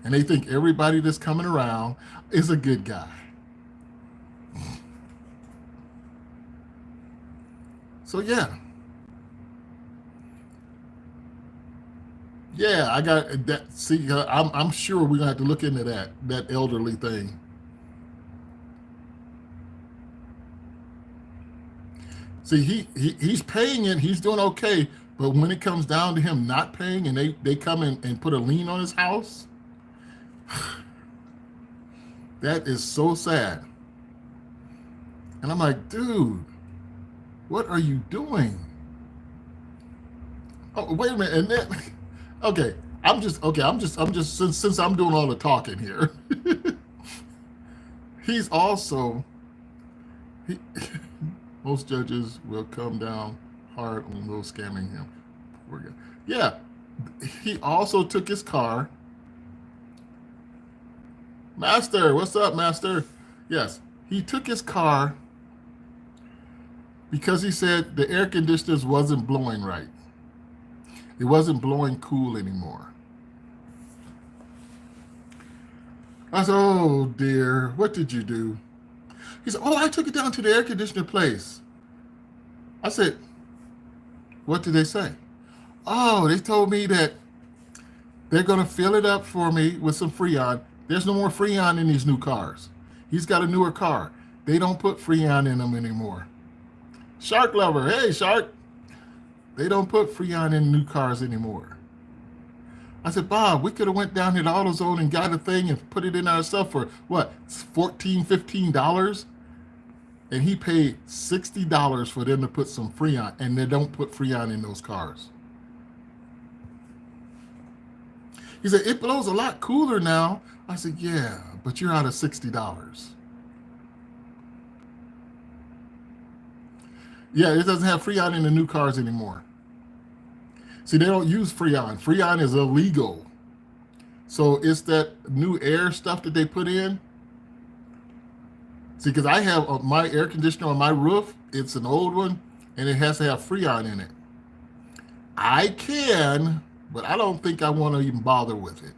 And they think everybody that's coming around is a good guy. So yeah. Yeah, I got that. See, I'm sure we're gonna have to look into that elderly thing. See, he's paying it, he's doing okay, but when it comes down to him not paying and they come in and put a lien on his house, that is so sad. And I'm like, dude, what are you doing? Oh, wait a minute, and then okay, I'm just since I'm doing all the talking here. He's also most judges will come down hard on those scamming him. Poor guy. Yeah, he also took his car. Master, what's up, Master? Yes, he took his car because he said the air conditioners wasn't blowing right. It wasn't blowing cool anymore. I said, oh dear, what did you do? He said, oh, I took it down to the air conditioner place. I said, what did they say? Oh, they told me that they're going to fill it up for me with some Freon. There's no more Freon in these new cars. He's got a newer car. They don't put Freon in them anymore. Shark lover, hey, Shark. They don't put Freon in new cars anymore. I said, Bob, we could have went down here to AutoZone and got a thing and put it in ourselves for, what, $14, $15? And he paid $60 for them to put some Freon, and they don't put Freon in those cars. He said, it blows a lot cooler now. I said, yeah, but you're out of $60. Yeah, it doesn't have Freon in the new cars anymore. See, they don't use Freon. Freon is illegal. So it's that new air stuff that they put in. See, because I have my air conditioner on my roof. It's an old one, and it has to have Freon in it. I can, but I don't think I want to even bother with it.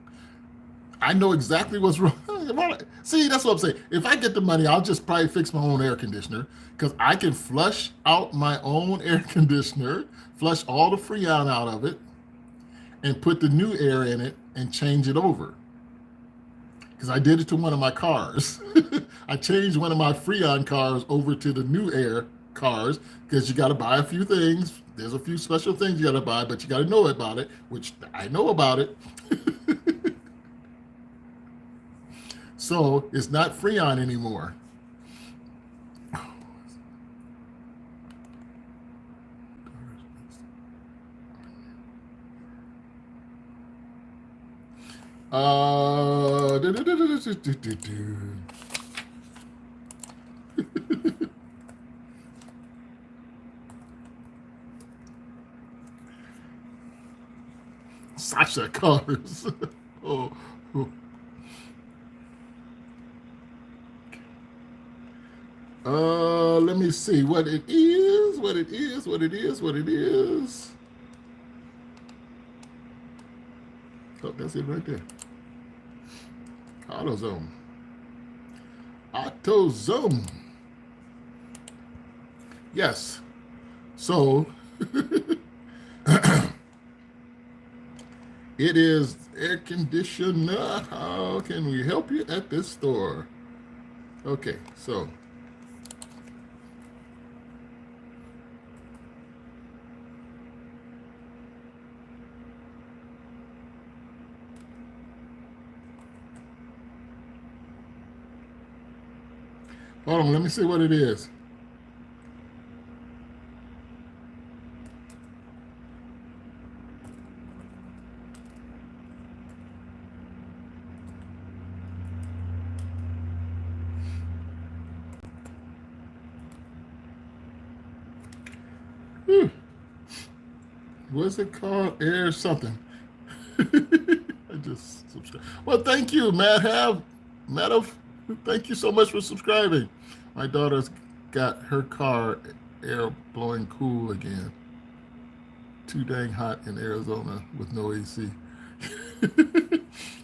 I know exactly what's wrong. See, that's what I'm saying. If I get the money, I'll just probably fix my own air conditioner because I can flush out my own air conditioner, flush all the Freon out of it, and put the new air in it and change it over. Because I did it to one of my cars. I changed one of my Freon cars over to the new air cars because you got to buy a few things. There's a few special things you got to buy, but you got to know about it, which I know about it. So it's not Freon anymore. Sasha cars. oh. Let me see what it is, what it is, what it is, what it is. Oh, that's it right there. AutoZone. AutoZone. Yes. So it is air conditioner. How can we help you at this store? Okay, so hold on, let me see what it is. Whew. What's it called? Air something. I just subscribe. Well, thank you, Matt. Thank you so much for subscribing. My daughter's got her car air blowing cool again. Too dang hot in Arizona with no AC.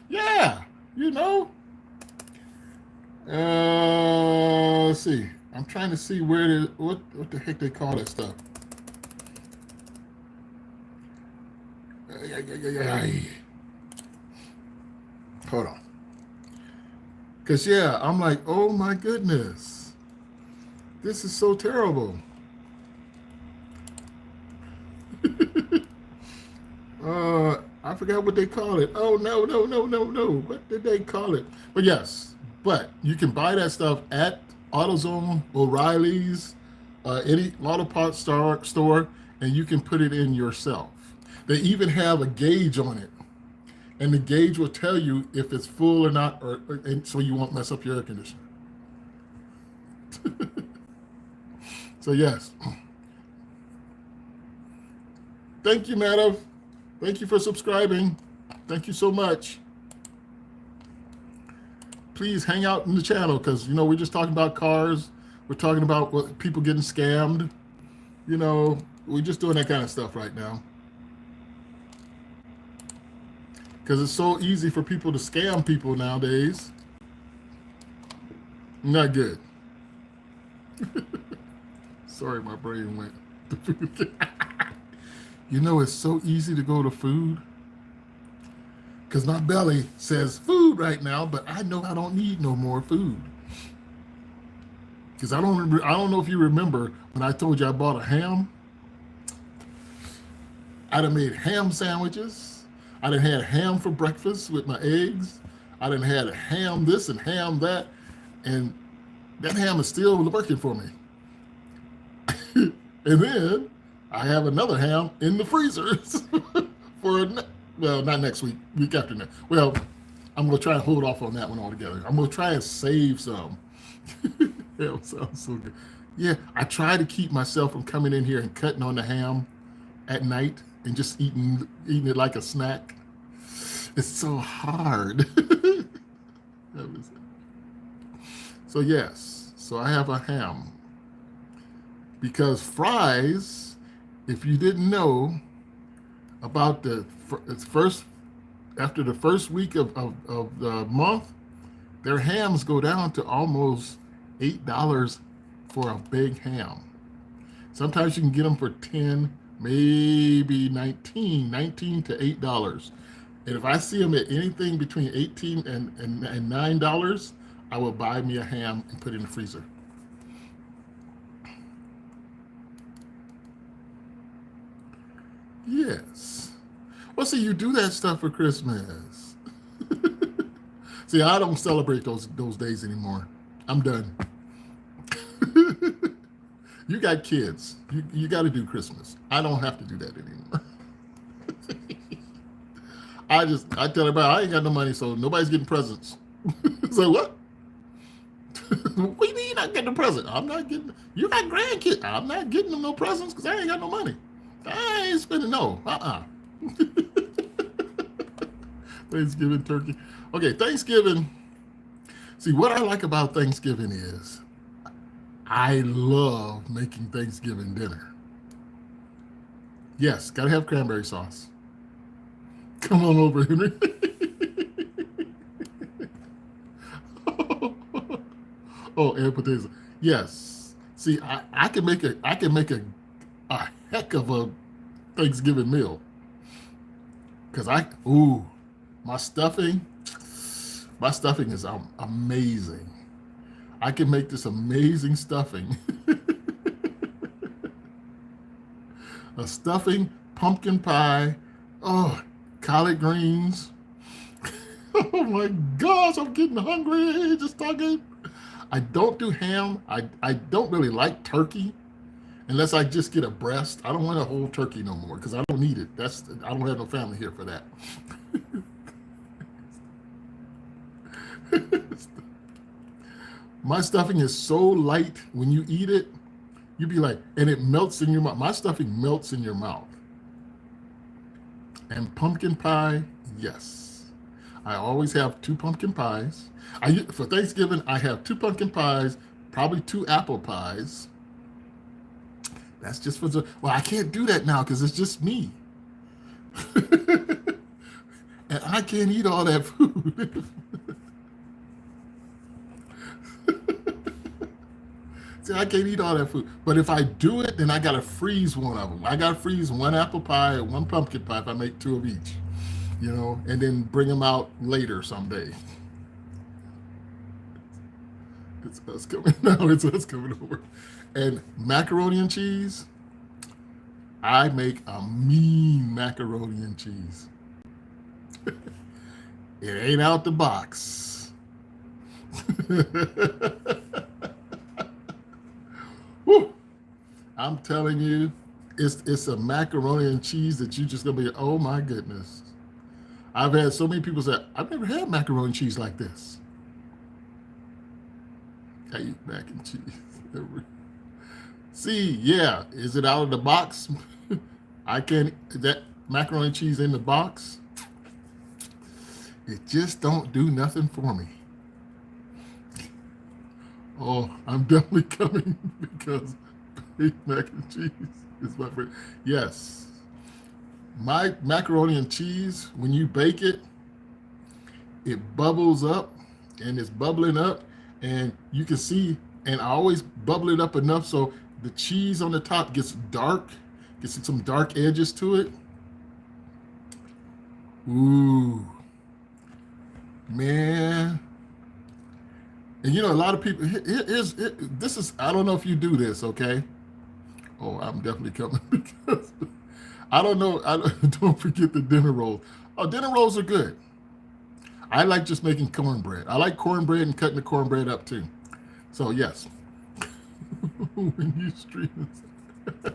Yeah, you know. Let's see. I'm trying to see what the heck they call that stuff. Hold on. Because, yeah, I'm like, oh my goodness. This is so terrible. I forgot what they call it. Oh, no. What did they call it? But yes, but you can buy that stuff at AutoZone, O'Reilly's, any auto parts store, and you can put it in yourself. They even have a gauge on it, and the gauge will tell you if it's full or not, and so you won't mess up your air conditioner. So yes, thank you, Madam. Thank you for subscribing. Thank you so much. Please hang out in the channel because we're just talking about cars. We're talking about what people getting scammed. We're just doing that kind of stuff right now. Because it's so easy for people to scam people nowadays. Not good. Sorry, my brain went to food. It's so easy to go to food. Because my belly says food right now, but I know I don't need no more food. Because I don't know if you remember when I told you I bought a ham. I done made ham sandwiches. I done had ham for breakfast with my eggs. I done had ham this and ham that. And that ham is still working for me. And then I have another ham in the freezers for, well, not next week, week after next. Well, I'm going to try and hold off on that one altogether. I'm going to try and save some. That sounds so good. Yeah, I try to keep myself from coming in here and cutting on the ham at night and just eating it like a snack. It's so hard. So yes, so I have a ham. Because fries, if you didn't know about after the first week of the month, their hams go down to almost $8 for a big ham. Sometimes you can get them for 10, maybe 19 to $8. And if I see them at anything between 18 and $9, I will buy me a ham and put it in the freezer. Yes. Well, see, you do that stuff for Christmas. See, I don't celebrate those days anymore. I'm done. You got kids. You got to do Christmas. I don't have to do that anymore. I tell everybody I ain't got no money, so nobody's getting presents. So what? What do you mean not getting a present? I'm not getting. You got grandkids. I'm not getting them no presents because I ain't got no money. I ain't spending no. Thanksgiving turkey. Okay, Thanksgiving. See, what I like about Thanksgiving is I love making Thanksgiving dinner. Yes, gotta have cranberry sauce. Come on over, Henry. Oh, and potatoes. Yes. See, I can make a heck of a Thanksgiving meal because my stuffing my stuffing is amazing. I can make this amazing stuffing. A stuffing, pumpkin pie, oh, collard greens. Oh my gosh, I'm getting hungry just talking. I don't do ham. I don't really like turkey unless I just get a breast. I don't want a whole turkey no more because I don't need it. I don't have no family here for that. My stuffing is so light when you eat it, you be like, and it melts in your mouth. My stuffing melts in your mouth. And pumpkin pie, yes. I always have two pumpkin pies. For Thanksgiving, I have two pumpkin pies, probably two apple pies. That's just well, I can't do that now because it's just me. And I can't eat all that food. See, I can't eat all that food. But if I do it, then I got to freeze one of them. I got to freeze one apple pie and one pumpkin pie if I make two of each, and then bring them out later someday. It's us coming now. It's us coming over. And macaroni and cheese, I make a mean macaroni and cheese. It ain't out the box. Woo. I'm telling you, it's a macaroni and cheese that you just gonna be, oh my goodness. I've had so many people say, I've never had macaroni and cheese like this. I eat mac and cheese. See, yeah, is it out of the box? I can't, that macaroni and cheese in the box, it just don't do nothing for me. Oh, I'm definitely coming because baked mac and cheese is my favorite. Yes. My macaroni and cheese, when you bake it, it bubbles up and it's bubbling up and you can see, and I always bubble it up enough so the cheese on the top gets dark, gets some dark edges to it. Ooh, man. And a lot of people, this is, I don't know if you do this, okay? Oh, I'm definitely coming because I don't know. Don't forget the dinner rolls. Oh, dinner rolls are good. I like just making cornbread. I like cornbread and cutting the cornbread up too. So yes, when you stream this,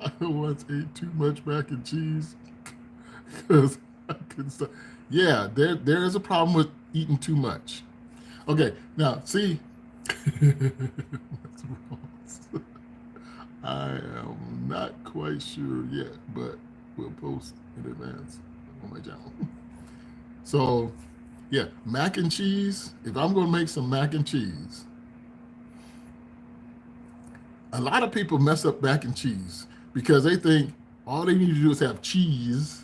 I once ate too much mac and cheese because I couldn't stop. Yeah, there is a problem with eating too much. Okay, now see, I am not quite sure yet, but we'll post in advance on my channel. So, yeah, mac and cheese. If I'm going to make some mac and cheese, a lot of people mess up mac and cheese because they think all they need to do is have cheese,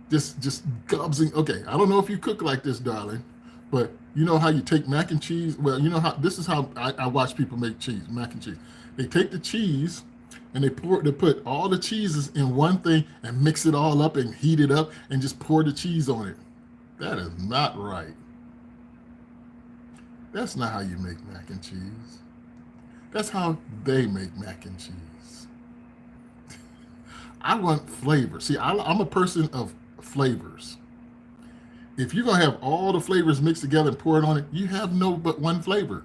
just gobsing. Okay, I don't know if you cook like this, darling, but you know how you take mac and cheese? Well, you know how this is how I watch people make mac and cheese. They take the cheese and they put all the cheeses in one thing and mix it all up and heat it up and just pour the cheese on it. That is not right. That's not how you make mac and cheese. That's how they make mac and cheese. I want flavor. See, I'm a person of flavors. If you're going to have all the flavors mixed together and pour it on it, you have no but one flavor.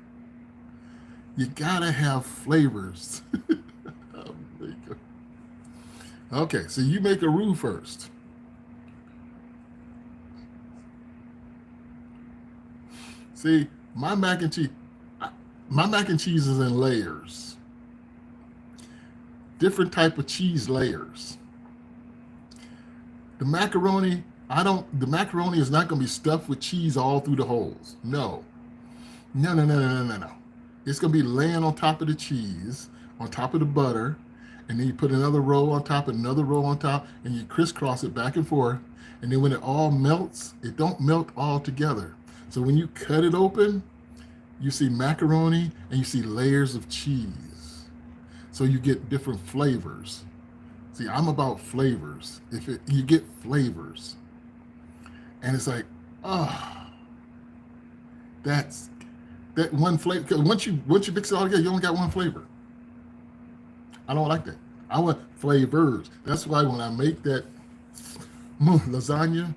You got to have flavors. Okay, so you make a roux first. See, my mac and cheese is in layers. Different type of cheese layers. The macaroni is not going to be stuffed with cheese all through the holes. No. It's going to be laying on top of the cheese, on top of the butter, and then you put another roll on top and another roll on top, and you crisscross it back and forth. And then when it all melts, it don't melt all together. So when you cut it open, you see macaroni and you see layers of cheese. So you get different flavors. See, I'm about flavors. You get flavors, and it's like, oh, that's that one flavor. 'Cause once you mix it all together, you only got one flavor. I don't like that. I want flavors. That's why when I make that lasagna,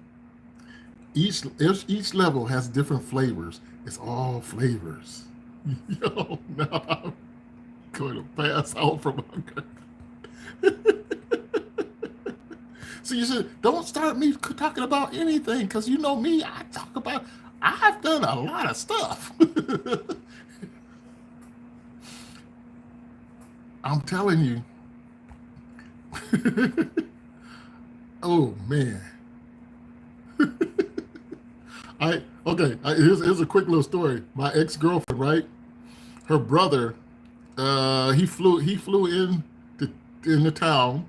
each level has different flavors. It's all flavors. Yo, now I'm going to pass out from hunger. So you said, don't start me talking about anything because you know me. I've done a lot of stuff. I'm telling you. Oh man. Here's a quick little story. My ex-girlfriend, right? Her brother, he flew in the town,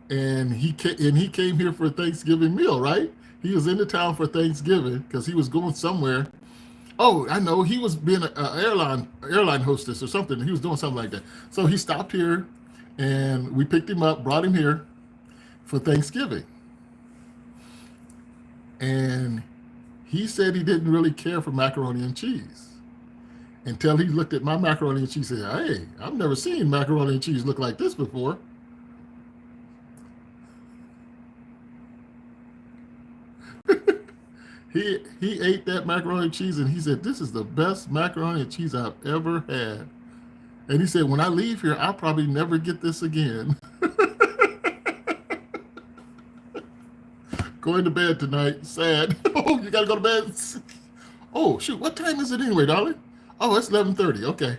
and he came here for a Thanksgiving meal, right? He was in the town for Thanksgiving because he was going somewhere. Oh, I know. He was being an airline hostess or something. He was doing something like that. So he stopped here, and we picked him up, brought him here for Thanksgiving. And he said he didn't really care for macaroni and cheese until he looked at my macaroni and cheese and said, hey, I've never seen macaroni and cheese look like this before. He ate that macaroni and cheese and he said, this is the best macaroni and cheese I've ever had. And he said, when I leave here, I'll probably never get this again. Going to bed tonight. Sad. Oh, you got to go to bed? Oh, shoot. What time is it anyway, darling? Oh, it's 11:30. Okay.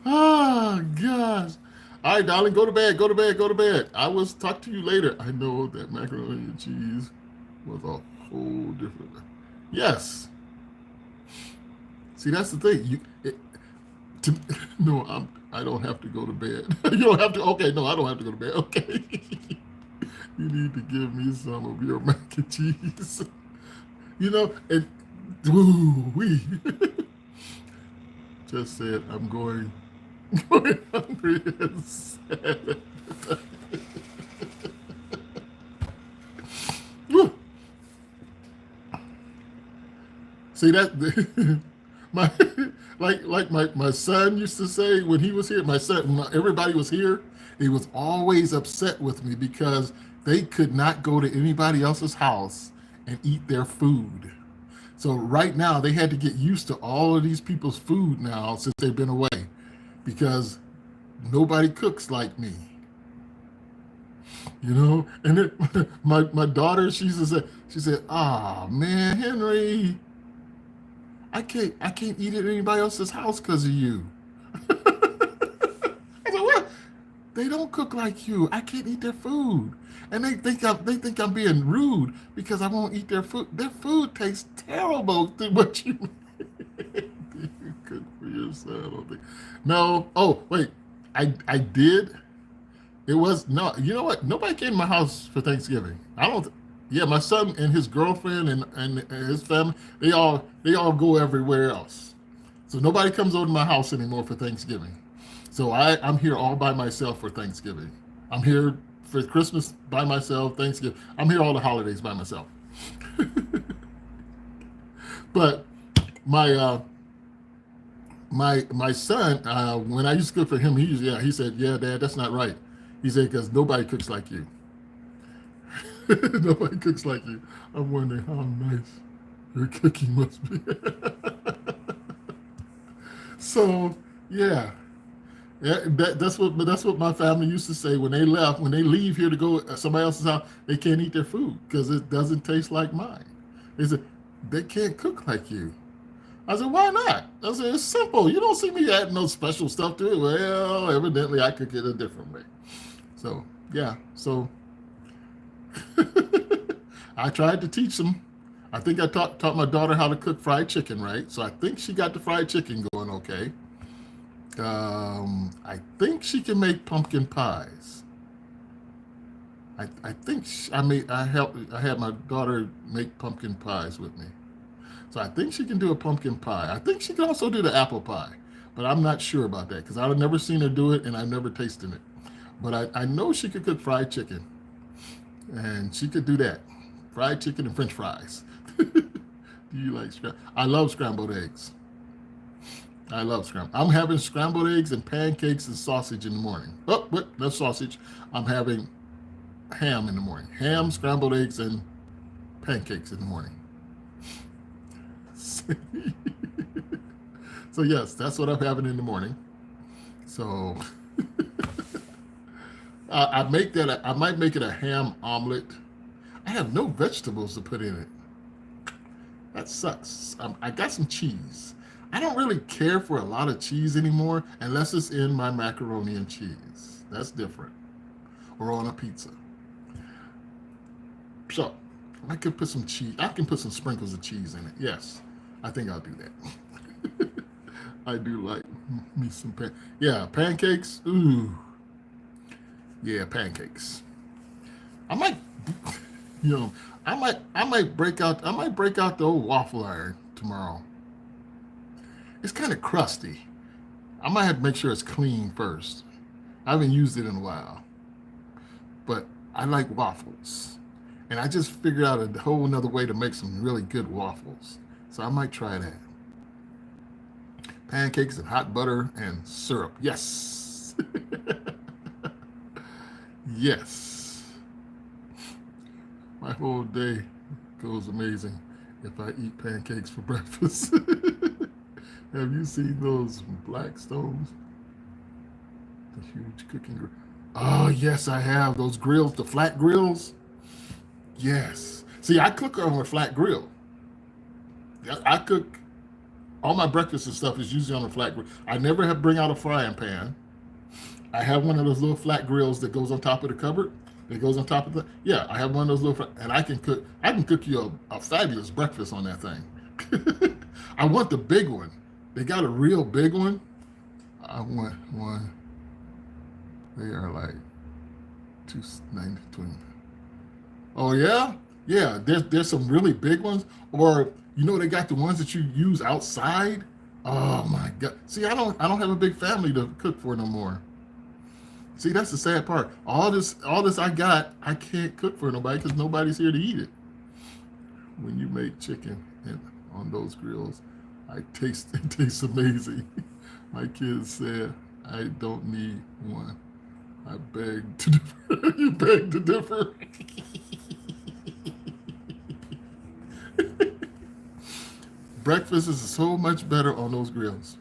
Oh, gosh. All right, darling, go to bed, go to bed, go to bed. I will talk to you later. I know that macaroni and cheese was a whole different. Yes. See, that's the thing. No, I don't have to go to bed. You don't have to. Okay, no, I don't have to go to bed. Okay. You need to give me some of your mac and cheese. And woo-wee. Just said I'm going hungry and sad. See that my my son used to say when he was here. My son, when everybody was here, he was always upset with me because they could not go to anybody else's house and eat their food. So right now they had to get used to all of these people's food now since they've been away, because nobody cooks like me. And then my daughter, she said, "Ah, man, Henry, I can't eat at anybody else's house because of you." I said, "What? They don't cook like you. I can't eat their food." And they think I'm being rude because I won't eat their food. Their food tastes terrible than what you you cook for yourself. I don't think. No. Oh, wait. I did. It was no. You know what? Nobody came to my house for Thanksgiving. I don't. Yeah, my son and his girlfriend and his family. They all go everywhere else. So nobody comes over to my house anymore for Thanksgiving. So I'm here all by myself for Thanksgiving. I'm here for Christmas by myself. Thanksgiving. I'm here all the holidays by myself. But my my son, when I used to cook for him, he said, "Yeah, Dad, that's not right." He said, "Because nobody cooks like you." Nobody cooks like you. I'm wondering how nice your cooking must be. So yeah. Yeah, that's what my family used to say when they leave here to go somebody else's house. They can't eat their food because it doesn't taste like mine. They said they can't cook like you. I said, why not? I said, it's simple. You don't see me adding no special stuff to it. Well, evidently I cook it a different way. So yeah, so I tried to teach them. I think I taught my daughter how to cook fried chicken, right? So I think she got the fried chicken going okay. I think she can make pumpkin pies. I think I had my daughter make pumpkin pies with me. So I think she can do a pumpkin pie. I think she can also do the apple pie, but I'm not sure about that because I've never seen her do it and I've never tasted it. But I know she could cook fried chicken, and she could do that. Fried chicken and French fries. Do you like I love scrambled eggs. I love scrambled. I'm having scrambled eggs and pancakes and sausage in the morning. Oh, what? That's sausage. I'm having ham in the morning. Ham, scrambled eggs, and pancakes in the morning. So yes, that's what I'm having in the morning. So I make that. I might make it a ham omelet. I have no vegetables to put in it. That sucks. I got some cheese. I don't really care for a lot of cheese anymore unless it's in my macaroni and cheese. That's different. Or on a pizza. So I could put some cheese. I can put some sprinkles of cheese in it. Yes, I think I'll do that. I do like me some yeah, pancakes. Ooh, yeah, pancakes. I might, you know, I might break out the old waffle iron tomorrow. It's kind of crusty. I might have to make sure it's clean first. I haven't used it in a while, but I like waffles, and I just figured out a whole another way to make some really good waffles. So I might try that. Pancakes and hot butter and syrup. Yes. Yes. My whole day goes amazing if I eat pancakes for breakfast. Have you seen those black stoves? The huge cooking grill. Oh, yes, I have. Those grills, the flat grills. Yes. See, I cook on a flat grill. I cook all my breakfast and stuff is usually on a flat grill. I never have bring out a frying pan. I have one of those little flat grills that goes on top of the cupboard. That goes on top of the yeah. I have one of those little and I can cook. I can cook you a fabulous breakfast on that thing. I want the big one. They got a real big one. I want one. They are like 290. Oh yeah, yeah. There's some really big ones, or they got the ones that you use outside. Oh my God! See, I don't have a big family to cook for no more. See, that's the sad part. All this I got, I can't cook for nobody because nobody's here to eat it. When you make chicken and on those grills, it tastes amazing. My kids said I don't need one. I beg to differ. You beg to differ. Breakfast is so much better on those grills.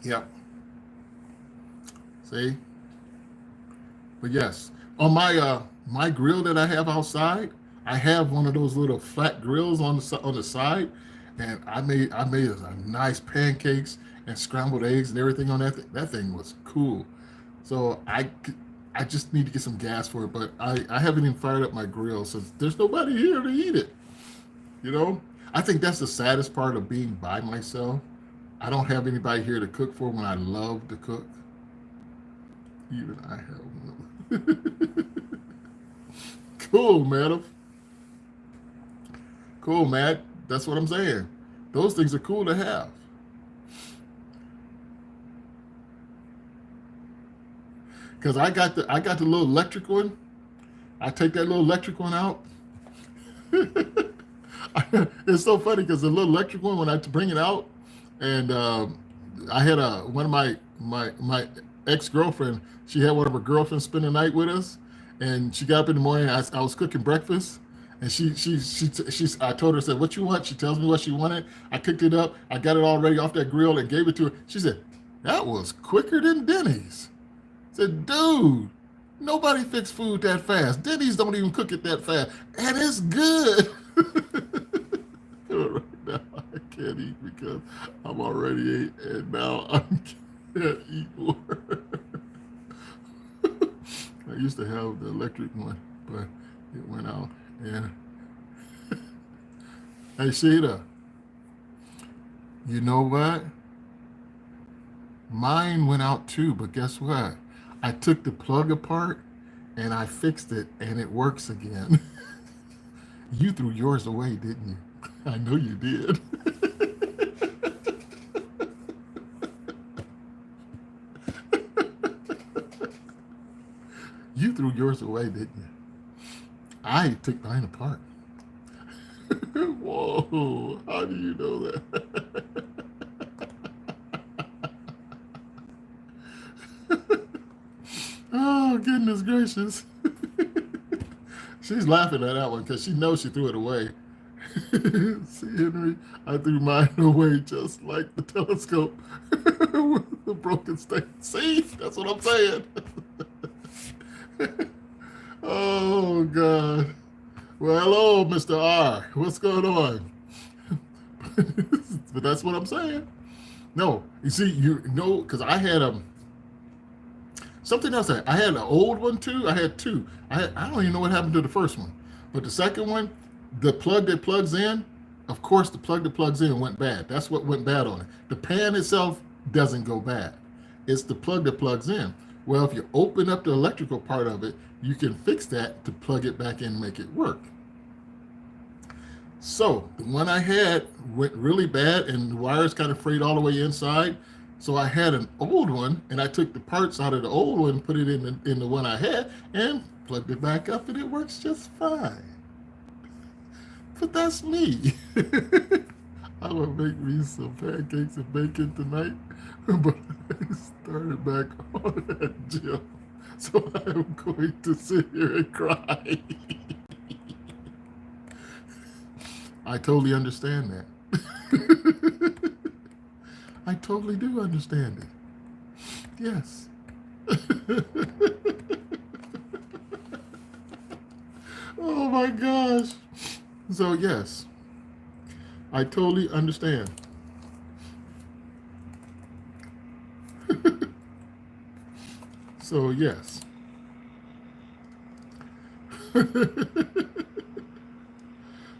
Yep. See? But yes, on my grill that I have outside, I have one of those little flat grills on the side, and I made a nice pancakes and scrambled eggs and everything on that. That thing was cool. So I just need to get some gas for it, but I haven't even fired up my grill since there's nobody here to eat it. You know, I think that's the saddest part of being by myself. I don't have anybody here to cook for when I love to cook. Even I have one. Cool, madam. Cool, Matt. That's what I'm saying. Those things are cool to have. Cause I got the little electric one. I take that little electric one out. It's so funny because the little electric one when I bring it out, and I had one of my ex girlfriend. She had one of her girlfriends spend the night with us, and she got up in the morning. I was cooking breakfast, and I told her, I said, "What you want?" She tells me what she wanted. I cooked it up. I got it all ready off that grill and gave it to her. She said, "That was quicker than Denny's." I said, "Dude, nobody fix food that fast. Denny's don't even cook it that fast, and it's good." Right now, I can't eat because I'm already ate, and now I can't eat more. I used to have the electric one, but it went out. And hey, Sheeta, you know what? Mine went out too, but guess what? I took the plug apart and I fixed it, and it works again. You threw yours away, didn't you? I know you did. You threw yours away, didn't you? I took mine apart. Whoa, how do you know that? Oh, goodness gracious. She's laughing at that one because she knows she threw it away. See, Henry, I threw mine away just like the telescope with the broken state. See, that's what I'm saying. Oh, God. Well, hello, Mr. R. What's going on? But that's what I'm saying. No, you see, you know, because I had something else. I had an old one too. I had two. I don't even know what happened to the first one, but the second one, the plug that plugs in, of course, the plug that plugs in went bad. That's what went bad on it. The pan itself doesn't go bad. It's the plug that plugs in. Well, if you open up the electrical part of it, you can fix that to plug it back in and make it work. So the one I had went really bad, and the wires kind of frayed all the way inside. So I had an old one, and I took the parts out of the old one, put it in the one I had, and plugged it back up, and it works just fine. But that's me. I'm gonna make me some pancakes and bacon tonight, but I started back on that gym, so I'm going to sit here and cry. I totally understand that. I totally do understand it. Yes. Oh my gosh. So, yes, I totally understand. So, yes.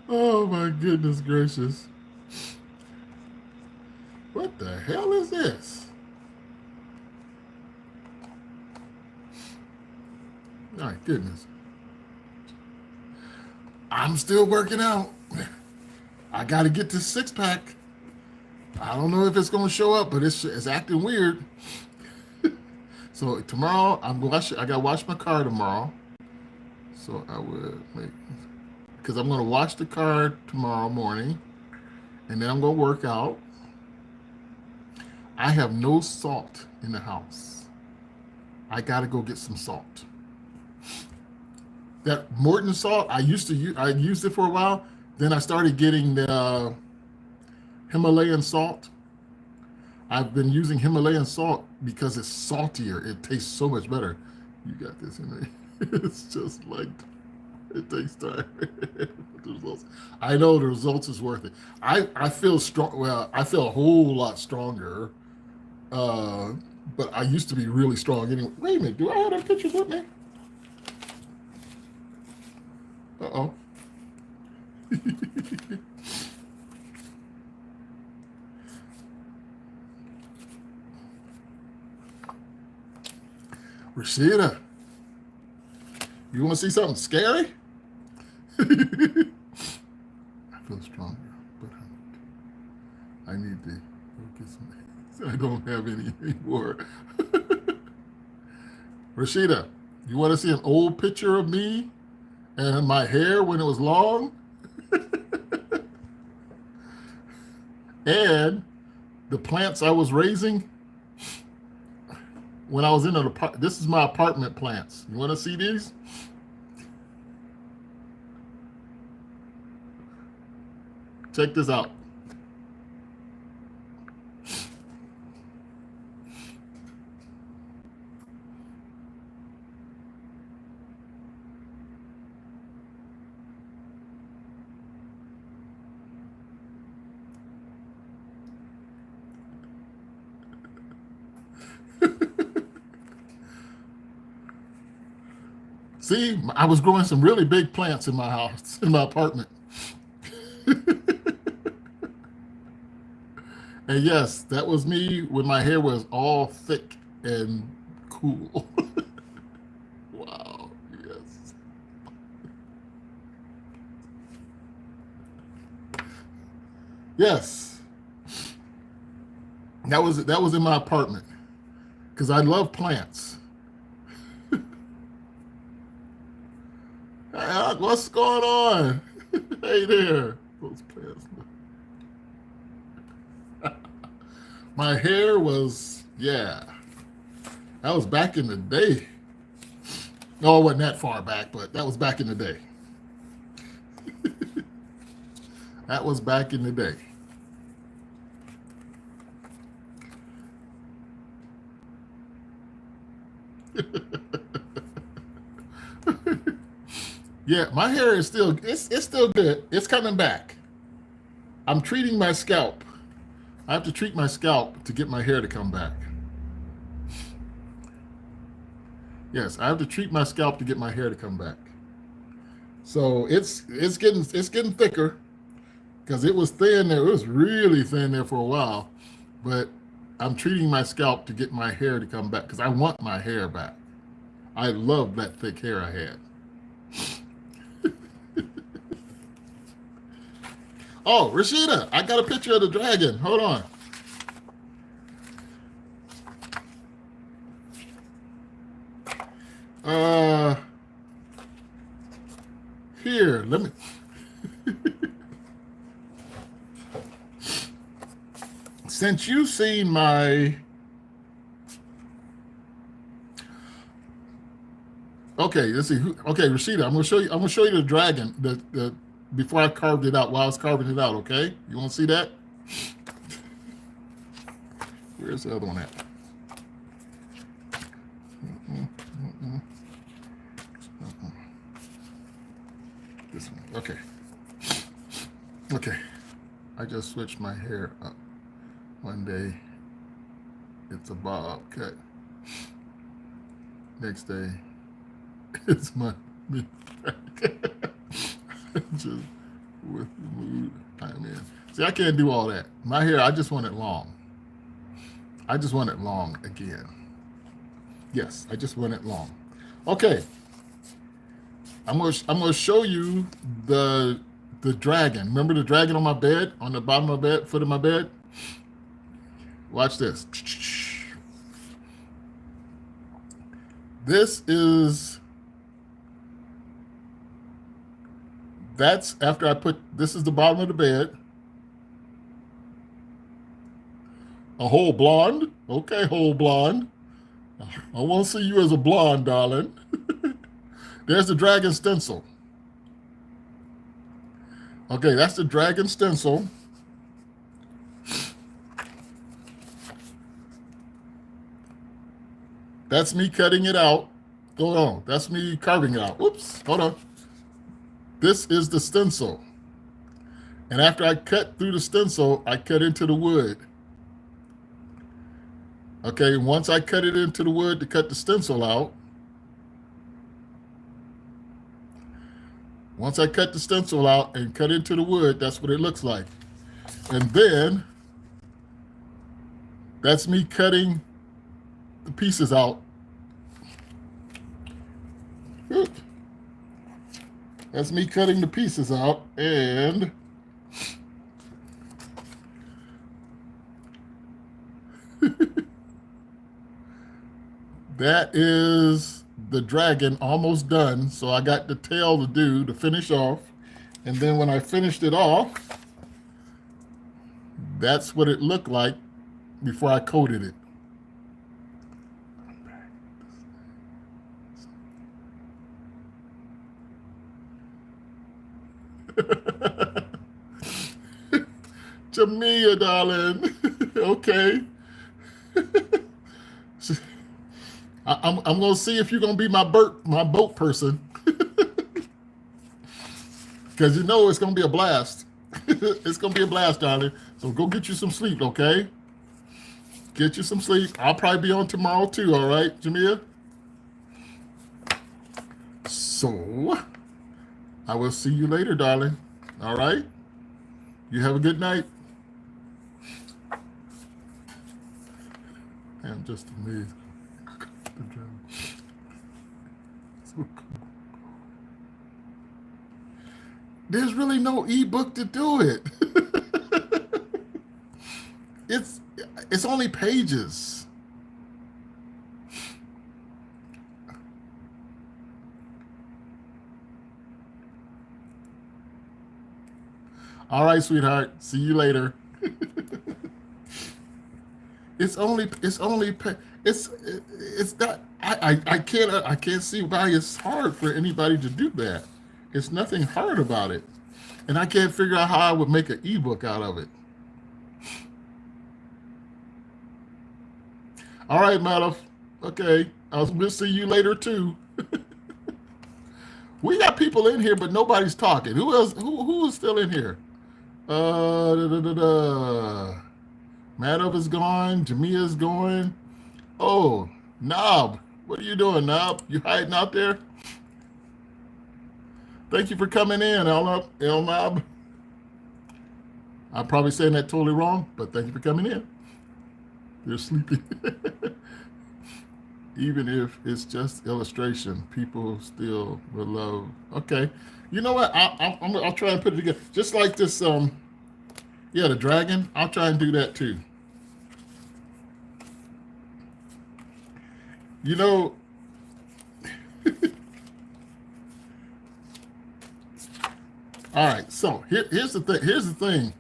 Oh my goodness gracious. What the hell is this? My goodness. I'm still working out. I got to get this six pack. I don't know if it's going to show up, but it's acting weird. So tomorrow I got to wash my car tomorrow. So I would make, because I'm going to wash the car tomorrow morning, and then I'm going to work out. I have no salt in the house. I got to go get some salt. That Morton salt, I used it for a while. Then I started getting the Himalayan salt. I've been using Himalayan salt because it's saltier. It tastes so much better. You got this, Henry. It's just like, it takes time. The results. I know the results is worth it. I feel strong. Well, I feel a whole lot stronger. But I used to be really strong anyway. Wait a minute. Do I have that picture with me? Uh-oh. Rashida, you want to see something scary? I feel stronger, but I need to go get some. I don't have any anymore. Rashida, you want to see an old picture of me and my hair when it was long? And the plants I was raising when I was in an apartment. This is my apartment plants. You want to see these? Check this out. See, I was growing some really big plants in my house, in my apartment. And yes, that was me when my hair was all thick and cool. Wow. Yes, that was in my apartment because I love plants. Hey, what's going on? Hey there, those plants. My hair was, yeah, that was back in the day. No, it wasn't that far back, but that was back in the day. That was back in the day. Yeah, my hair is still it's still good. It's coming back. I'm treating my scalp. I have to treat my scalp to get my hair to come back. Yes, I have to treat my scalp to get my hair to come back. So it's getting thicker because it was thin there. It was really thin there for a while, but I'm treating my scalp to get my hair to come back because I want my hair back. I love that thick hair I had. Oh, Rashida, I got a picture of the dragon. Hold on. Uh, Here, let me. Since you've seen my. Okay, let's see. Okay, Rashida, I'm gonna show you. I'm gonna show you the dragon. The before I carved it out. While I was carving it out. Okay, you want to see that? Where's the other one at? This one. Okay. Okay. I just switched my hair up. One day, it's a bob cut. Next day, it's my mid just with the mood I'm in. See, I can't do all that. My hair, I just want it long. I just want it long again. Yes, I just want it long. Okay, I'm gonna show you the dragon. Remember the dragon on my bed, on the bottom of my bed, foot of my bed? Watch this. This is that's after I put this is the bottom of the bed. A whole blonde? Okay, whole blonde. I want to see you as a blonde, darling. There's the dragon stencil. Okay, that's the dragon stencil. That's me cutting it out. Hold on. That's me carving it out. Oops. Hold on. This is the stencil. And after I cut through the stencil, I cut into the wood. Okay, once I cut it into the wood to cut the stencil out, once I cut the stencil out and cut into the wood, that's what it looks like. And then that's me cutting the pieces out. That's me cutting the pieces out, and that is the dragon almost done. So I got the tail to do to finish off. And then when I finished it off, that's what it looked like before I coated it. Jamia, darling. Okay. I'm gonna see if you're gonna be my boat person, because you know it's gonna be a blast. It's gonna be a blast, darling. So go get you some sleep, okay? Get you some sleep. I'll probably be on tomorrow too. All right, Jamia. So I will see you later, darling. All right. You have a good night. I'm just amazed. So cool. There's really no ebook to do it. it's it's only pages. All right, sweetheart. See you later. It's it's not. I can't see why it's hard for anybody to do that. It's nothing hard about it, and I can't figure out how I would make an ebook out of it. All right, madam. Okay, we'll see you later too. We got people in here, but nobody's talking. Who else? Who is still in here? Da, da, da, da. Madam is gone. Jamia's going. Oh, Knob. What are you doing, Knob? You hiding out there? Thank you for coming in, El Knob. I'm probably saying that totally wrong, but thank you for coming in. You're sleeping. Even if it's just illustration, people still will love. Okay, you know what? I'll try and put it together, just like this. Yeah, the dragon. I'll try and do that too. You know, all right. So here's the thing. Here's the thing,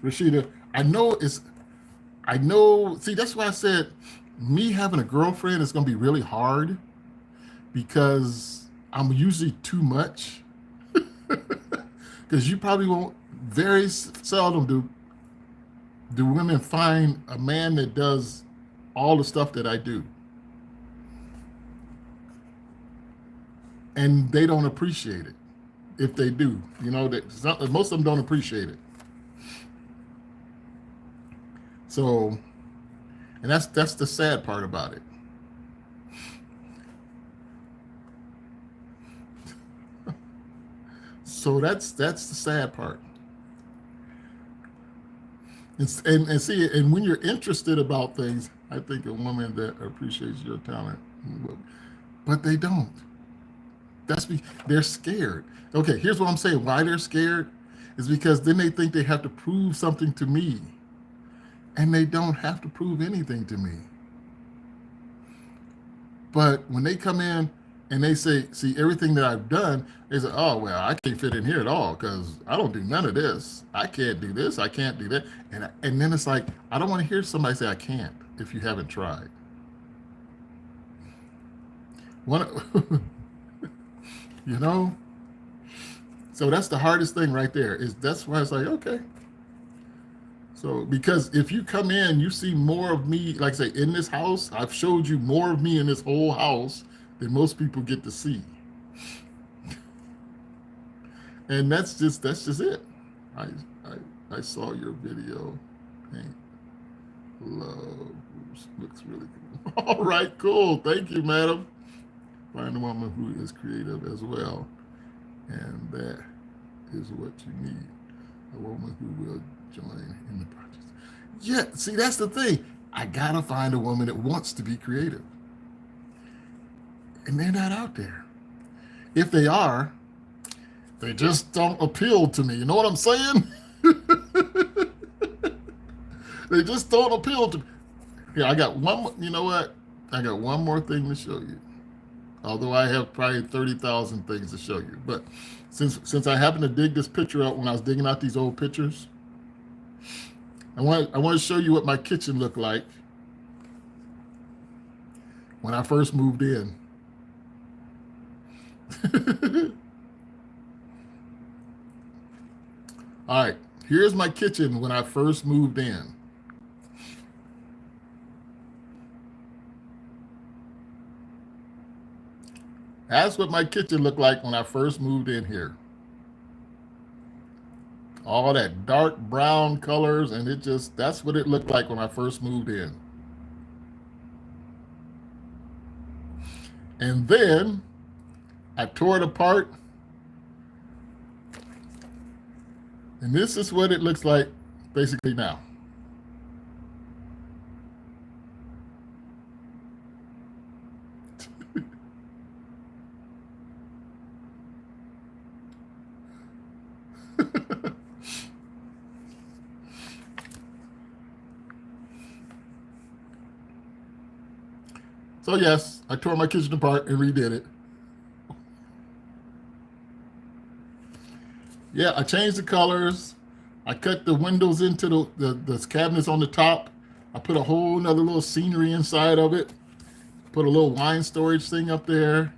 Rashida. I know. See, that's why I said me having a girlfriend is going to be really hard because I'm usually too much. Because you probably won't. Very seldom do women find a man that does all the stuff that I do, and they don't appreciate it. If they do, you know that most of them don't appreciate it. So, and that's the sad part about it. So that's the sad part. And see, and when you're interested about things, I think a woman that appreciates your talent, but they don't. They're scared. Okay, here's what I'm saying. Why they're scared is because then they think they have to prove something to me, and they don't have to prove anything to me. But when they come in and they see everything that I've done, they say, oh, well, I can't fit in here at all because I don't do none of this. I can't do this. I can't do that. And then it's like, I don't want to hear somebody say I can't if you haven't tried. One, you know? So that's the hardest thing right there. That's why it's like, okay. So, because if you come in, you see more of me, like I say, in this house, I've showed you more of me in this whole house than most people get to see. And that's just it. I I saw your video. Paint love looks really cool. All right, cool. Thank you, madam. Find a woman who is creative as well. And that is what you need. A woman who will join in the project. Yeah, see, that's the thing. I gotta find a woman that wants to be creative. And they're not out there. If they are, they just don't appeal to me. You know what I'm saying? They just don't appeal to me. Yeah, I got one. You know what? I got one more thing to show you. Although I have probably 30,000 things to show you. But since I happened to dig this picture out when I was digging out these old pictures, I want to show you what my kitchen looked like when I first moved in. All right, here's my kitchen when I first moved in. That's what my kitchen looked like when I first moved in here. All that dark brown colors, and that's what it looked like when I first moved in. And then I tore it apart. And this is what it looks like basically now. So yes, I tore my kitchen apart and redid it. Yeah, I changed the colors. I cut the windows into the cabinets on the top. I put a whole nother little scenery inside of it. Put a little wine storage thing up there.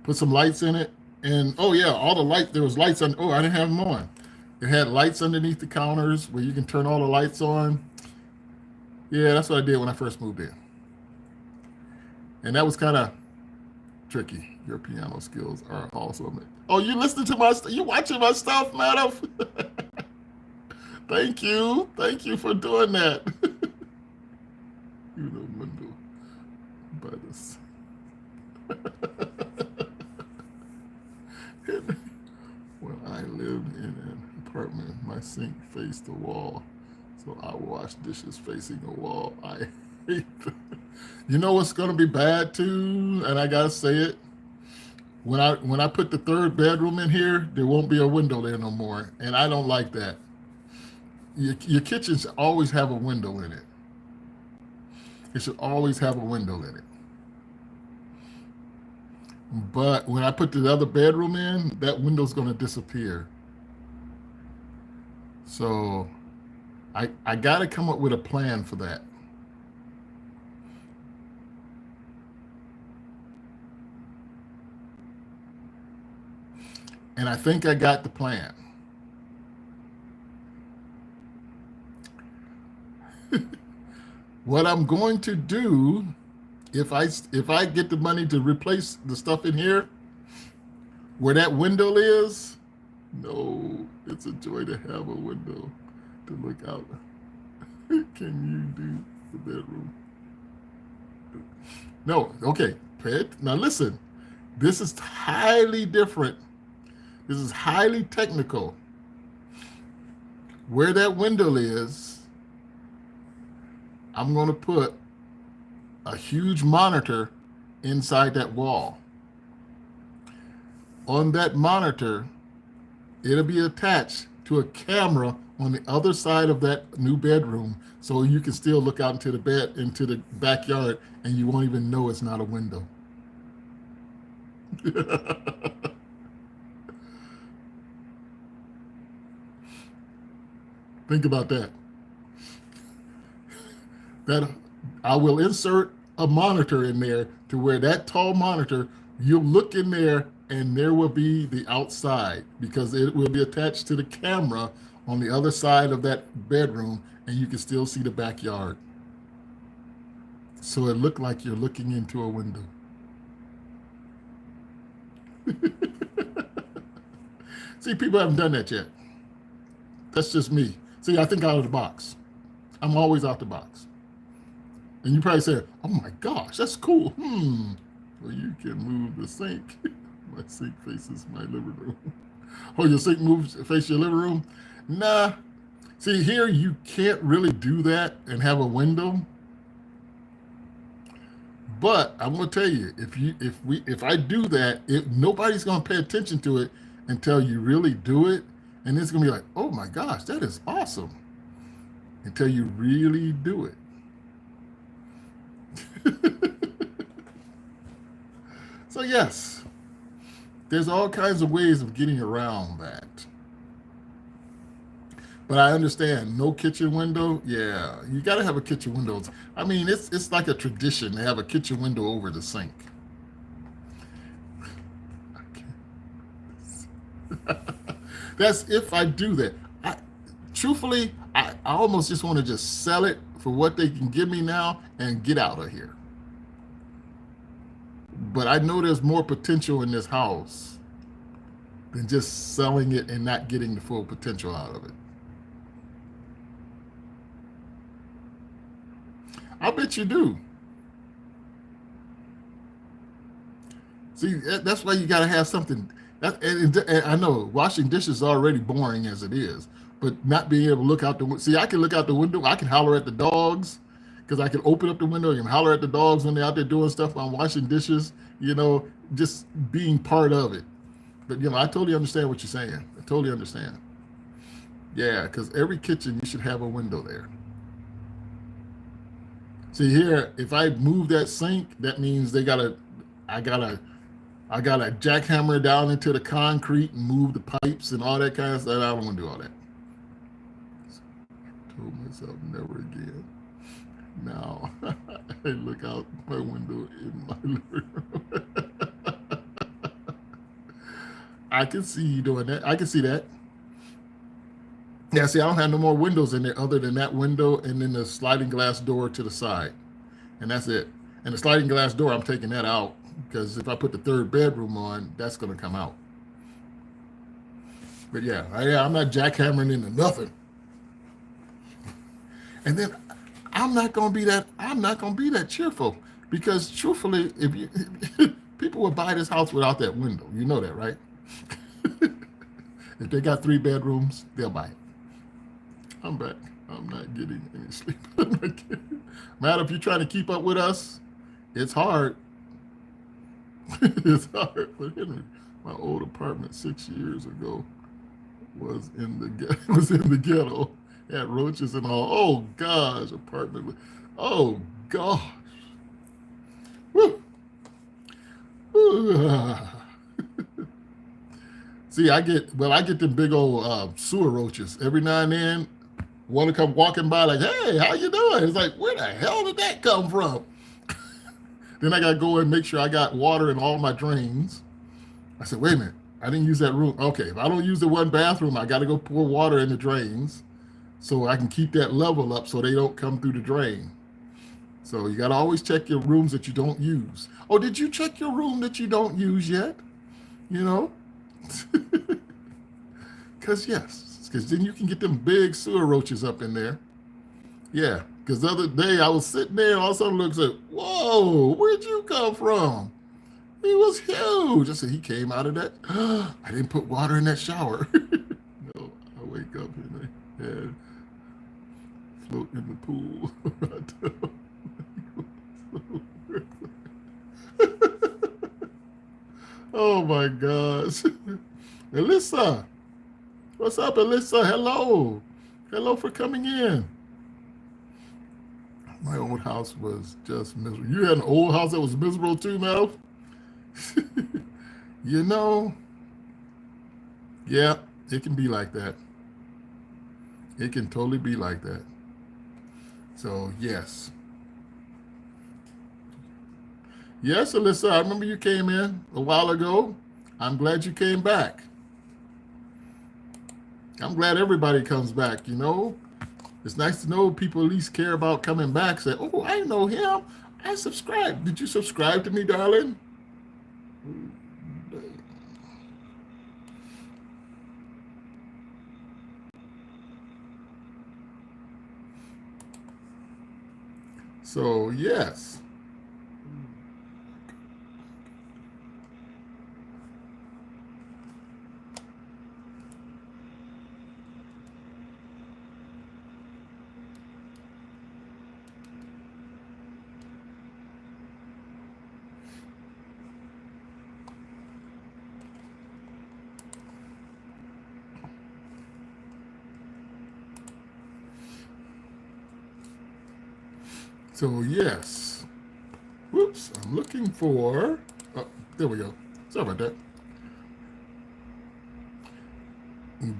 Put some lights in it. And oh yeah, all the light, there was lights on. Oh, I didn't have them on. It had lights underneath the counters where you can turn all the lights on. Yeah, that's what I did when I first moved in. And that was kind of tricky. Your piano skills are awesome. Oh, you listening to my, you watching my stuff, madam? Thank you. Thank you for doing that. You know, window by this. When I lived in an apartment, my sink faced the wall, so I washed dishes facing the wall. I hate that. You know what's going to be bad too, and I gotta say it. When I put the third bedroom in here, there won't be a window there no more, and I don't like that. Your kitchen should always have a window in it. It should always have a window in it. But when I put the other bedroom in, that window's going to disappear. So I got to come up with a plan for that. And I think I got the plan. What I'm going to do, if I get the money to replace the stuff in here, where that window is, no, it's a joy to have a window to look out. Can you do the bedroom? No, okay, Pet. Now listen, this is highly different. This is highly technical. Where that window is, I'm going to put a huge monitor inside that wall. On that monitor, it'll be attached to a camera on the other side of that new bedroom, so you can still look out into the backyard, and you won't even know it's not a window. Think about that. That I will insert a monitor in there to where that tall monitor, you'll look in there and there will be the outside, because it will be attached to the camera on the other side of that bedroom, and you can still see the backyard. So it looked like you're looking into a window. See, people haven't done that yet. That's just me. See, I think out of the box. I'm always out the box. And you probably say, oh my gosh, that's cool. Well, you can move the sink. My sink faces my living room. Oh, your sink faces your living room? Nah. See, here you can't really do that and have a window. But I'm gonna tell you, if I do that, nobody's gonna pay attention to it until you really do it, and it's gonna be like, oh my gosh, that is awesome. Until you really do it. So yes, there's all kinds of ways of getting around that. But I understand, no kitchen window. Yeah, you got to have a kitchen window. I mean, it's like a tradition to have a kitchen window over the sink. That's if I do that. Truthfully, I almost just want to just sell it for what they can give me now and get out of here. But I know there's more potential in this house than just selling it and not getting the full potential out of it. I bet you do. See, that's why you got to have something. And I know washing dishes is already boring as it is, but not being able to look out the window. See, I can look out the window. I can holler at the dogs, because I can open up the window and holler at the dogs when they're out there doing stuff while I'm washing dishes, just being part of it. But, I totally understand what you're saying. I totally understand. Yeah, because every kitchen, you should have a window there. See here, if I move that sink, that means I gotta, I gotta jackhammer down into the concrete and move the pipes and all that kind of stuff. I don't want to do all that. Told myself never again. Now I look out my window in my living room. I can see you doing that. I can see that. Yeah, see, I don't have no more windows in there other than that window and then the sliding glass door to the side. And that's it. And the sliding glass door, I'm taking that out because if I put the third bedroom on, that's going to come out. But yeah, I'm not jackhammering into nothing. And then I'm not going to be that. I'm not going to be that cheerful because truthfully, if you people would buy this house without that window, you know that, right? If they got 3 bedrooms, they'll buy it. I'm back. I'm not getting any sleep. Matter if you're trying to keep up with us, it's hard. It's hard. But Henry, my old apartment 6 years ago was in the ghetto. It had roaches and all. Oh gosh, apartment. Oh gosh. Woo. See, I get them big old sewer roaches every now and then. Want to come walking by like, hey, how you doing? It's like, where the hell did that come from? Then I got to go and make sure I got water in all my drains. I said, wait a minute, I didn't use that room. Okay, if I don't use the one bathroom, I got to go pour water in the drains so I can keep that level up so they don't come through the drain. So you got to always check your rooms that you don't use. Oh, did you check your room that you don't use yet? You know? Because then you can get them big sewer roaches up in there. Yeah, because the other day I was sitting there and all of a sudden looks like, whoa, where'd you come from? He was huge. I said, he came out of that. I didn't put water in that shower. No, I wake up and float in the pool. Oh my gosh. Alyssa. What's up, Alyssa? Hello. Hello for coming in. My old house was just miserable. You had an old house that was miserable too, Mel? You know, yeah, it can be like that. It can totally be like that. So, yes. Yes, Alyssa, I remember you came in a while ago. I'm glad you came back. I'm glad everybody comes back, you know. It's nice to know people at least care about coming back. Say, oh, I know him. I subscribed. Did you subscribe to me, darling? So, yes. So, yes. Whoops, I'm looking for... Oh, there we go. Sorry about that.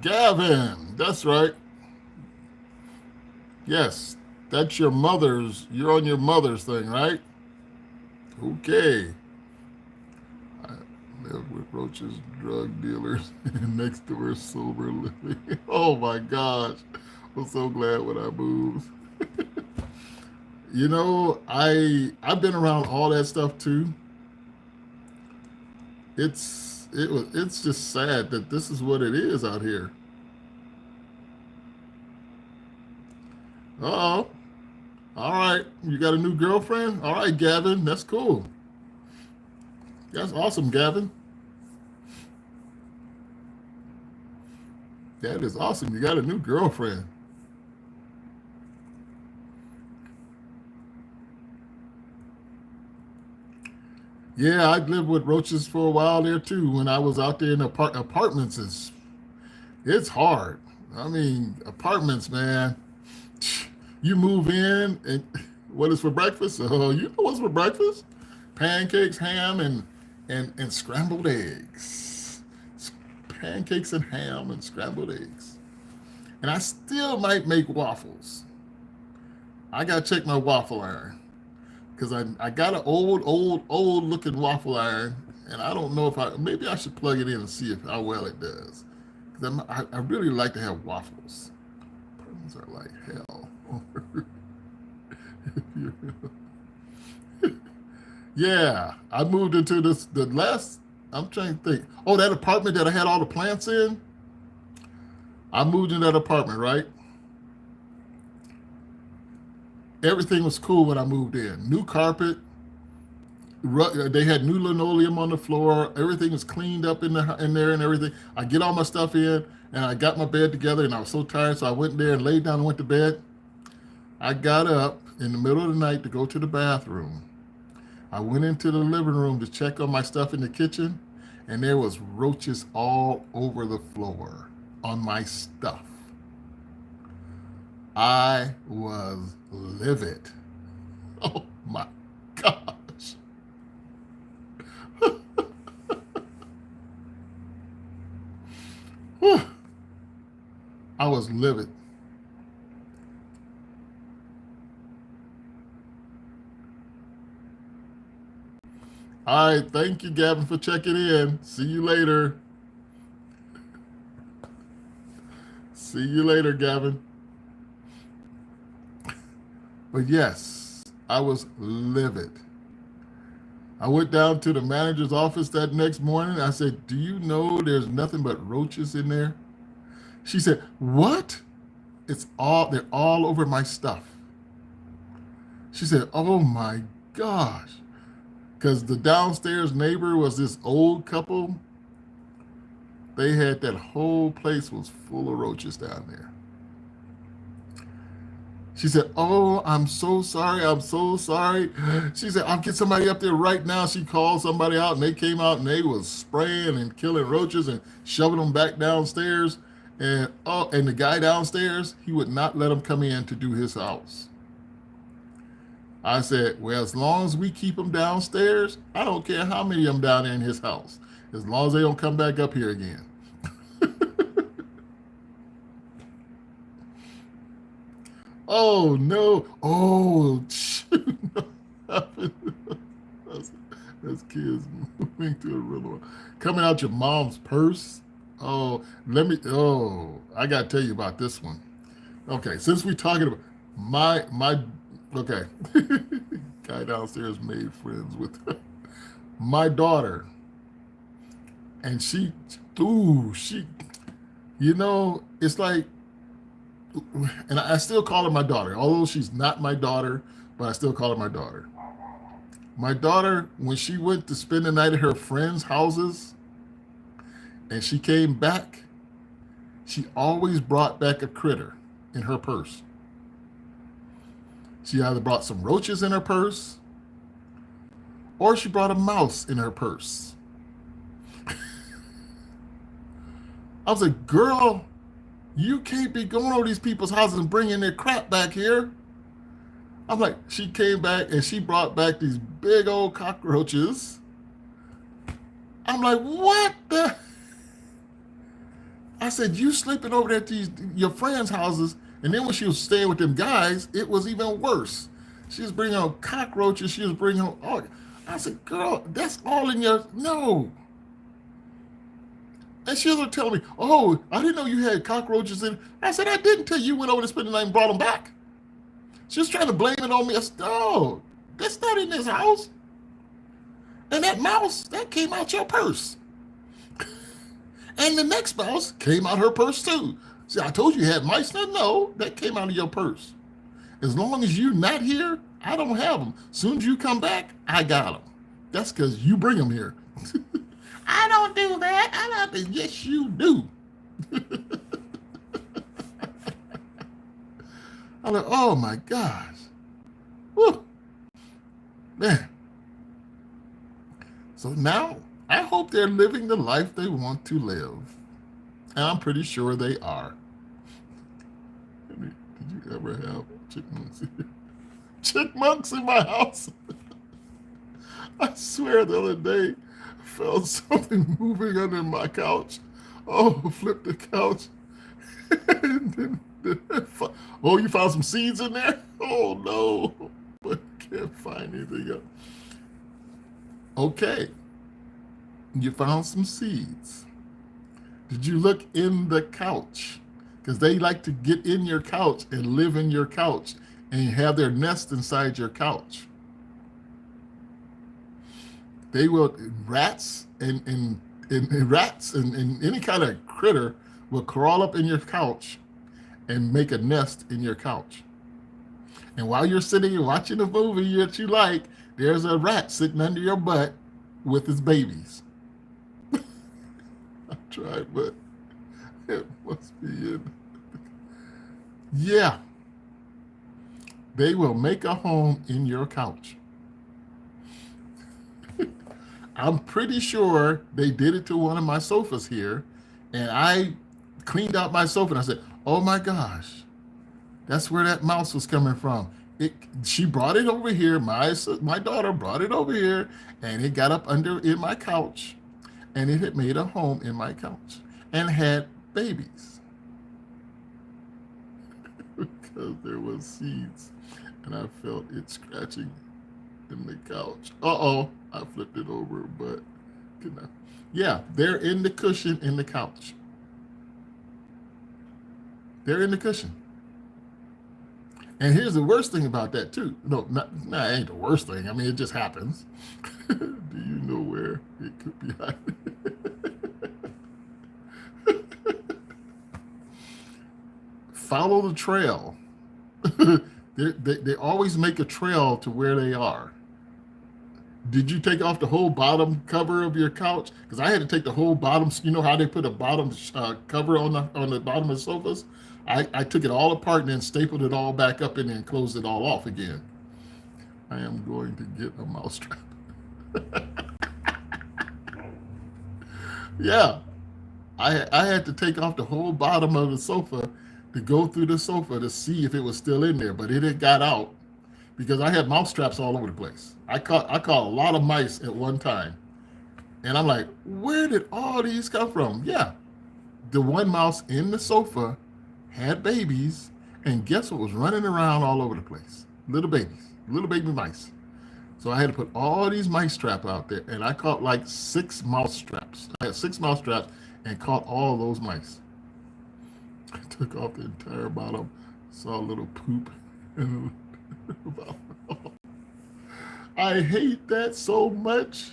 Gavin, that's right. Yes, that's your mother's... You're on your mother's thing, right? Okay. I live with roaches, drug dealers, and next door sober living. Oh my gosh. I'm so glad when I moved. You know, I've been around all that stuff too. It's just sad that this is what it is out here. Uh-oh. All right. You got a new girlfriend? All right, Gavin. That's cool. That's awesome, Gavin. That is awesome. You got a new girlfriend. Yeah, I lived with roaches for a while there too. When I was out there in apartments, it's hard. I mean, apartments, man. You move in and What is for breakfast? Oh, you know what's for breakfast? Pancakes, ham, and scrambled eggs. Pancakes and ham and scrambled eggs. And I still might make waffles. I gotta check my waffle iron because I got an old looking waffle iron, and I don't know if maybe I should plug it in and see if how well it does. Because I really like to have waffles. Problems are like hell. Yeah, I moved into the last. I'm trying to think. Oh, that apartment that I had all the plants in. I moved in that apartment, right? Everything was cool when I moved in. New carpet. They had new linoleum on the floor. Everything was cleaned up in there and everything. I get all my stuff in, and I got my bed together, and I was so tired, so I went there and laid down and went to bed. I got up in the middle of the night to go to the bathroom. I went into the living room to check on my stuff in the kitchen, and there was roaches all over the floor on my stuff. I was livid. Oh my gosh. I was livid. All right, thank you, Gavin, for checking in. See you later. See you later, Gavin. But yes, I was livid. I went down to the manager's office that next morning. I said, "Do you know there's nothing but roaches in there?" She said, "What?" They're all over my stuff. She said, "Oh my gosh." Because the downstairs neighbor was this old couple. They had that whole place was full of roaches down there. She said, "Oh, I'm so sorry. I'm so sorry." She said, "I'll get somebody up there right now." She called somebody out, and they came out, and they was spraying and killing roaches and shoving them back downstairs. And the guy downstairs, he would not let them come in to do his house. I said, "Well, as long as we keep them downstairs, I don't care how many of them down there in his house, as long as they don't come back up here again." Oh no! Oh shoot! that's, that's kids moving to a real one. Coming out your mom's purse. Oh, I gotta tell you about this one. Okay, since we're talking about my okay, guy downstairs made friends with my daughter, and she, it's like, and I still call her my daughter, although she's not my daughter, but I still call her my daughter. My daughter, when she went to spend the night at her friends' houses, and she came back, she always brought back a critter in her purse. She either brought some roaches in her purse, or she brought a mouse in her purse. I was like, "Girl, you can't be going over these people's houses and bringing their crap back here." I'm like, she came back and she brought back these big old cockroaches. I'm like, "What the?" I said, "You sleeping over there at your friends' houses." And then when she was staying with them guys, it was even worse. She was bringing home cockroaches. She was bringing home all. I said, "Girl, that's all in your no." And she was telling me, "Oh, I didn't know you had cockroaches in." I said, "I didn't tell you went over to spend the night and brought them back." She was trying to blame it on me. I said, "No, that's not in this house. And that mouse, that came out your purse. And the next mouse came out her purse too. See, I told you you had mice." No, that came out of your purse. As long as you're not here, I don't have them. As soon as you come back, I got them. That's because you bring them here." "I don't do that. I don't do." "Yes, you do." I'm like, "Oh my gosh. Whew. Man." So now I hope they're living the life they want to live. And I'm pretty sure they are. Did you ever have chickens? chipmunks in my house. I swear the other day I felt something moving under my couch. Oh, flipped the couch. And oh, you found some seeds in there? Oh no, but can't find anything else. Okay, you found some seeds. Did you look in the couch? Because they like to get in your couch and live in your couch and have their nest inside your couch. They will, rats and rats and any kind of critter will crawl up in your couch and make a nest in your couch. And while you're sitting and watching a movie that you like, there's a rat sitting under your butt with his babies. I tried, but it must be in. Yeah. They will make a home in your couch. I'm pretty sure they did it to one of my sofas here, and I cleaned out my sofa and I said, oh my gosh, that's where that mouse was coming from. She brought it over here. My daughter brought it over here, and it got up under in my couch, and it had made a home in my couch and had babies because there was seeds, and I felt it scratching in the couch. Uh-oh, I flipped it over, but yeah, they're in the cushion in the couch. They're in the cushion. And here's the worst thing about that too. No, it ain't the worst thing. I mean, it just happens. Do you know where it could be hiding? Follow the trail. They always make a trail to where they are. Did you take off the whole bottom cover of your couch? Because I had to take the whole bottom. You know how they put a bottom cover on the bottom of sofas? I took it all apart and then stapled it all back up and then closed it all off again. I am going to get a mousetrap. Yeah, I had to take off the whole bottom of the sofa to go through the sofa to see if it was still in there, but it had got out because I had mouse traps all over the place. I caught a lot of mice at one time, and I'm like, where did all these come from? Yeah, the one mouse in the sofa had babies, and guess what was running around all over the place? Little babies, little baby mice. So I had to put all these mice traps out there, and I caught like 6 mouse traps. I had 6 mouse traps and caught all those mice. I took off the entire bottom, saw a little poop. I hate that so much.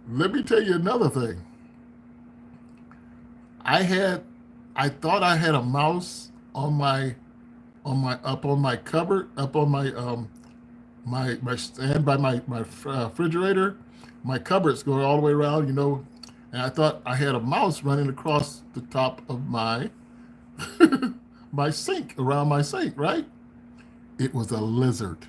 Let me tell you another thing. I thought I had a mouse on my cupboard, up on my stand by my refrigerator. My cupboards go all the way around, and I thought I had a mouse running across the top of my my sink, around my sink, right? It was a lizard.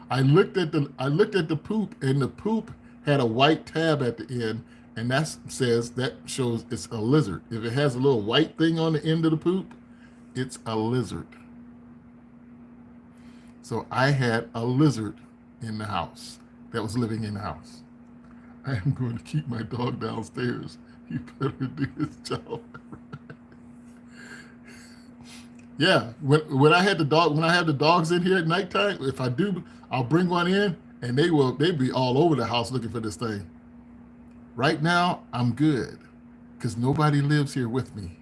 I looked at the poop, and the poop had a white tab at the end, and that shows it's a lizard. If it has a little white thing on the end of the poop, it's a lizard. So I had a lizard in the house that was living in the house. I am going to keep my dog downstairs. He better do his job. Yeah, when I have the dogs in here at nighttime, if I do, I'll bring one in, and they'd be all over the house looking for this thing. Right now, I'm good, because nobody lives here with me.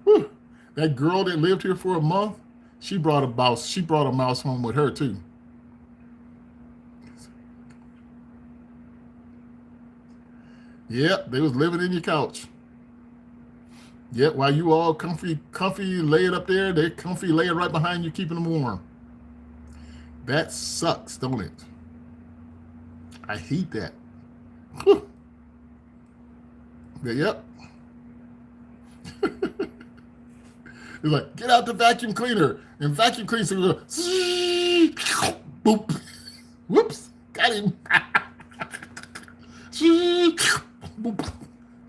Whew. That girl that lived here for a month, she brought a mouse home with her too. Yep, they was living in your couch. Yep, while you all comfy laying up there, they're comfy laying right behind you, keeping them warm. That sucks, don't it? I hate that. Whew. Yep. It's like, get out the vacuum cleaner, and vacuum cleaner goes, boop. Whoops, got him. Boop.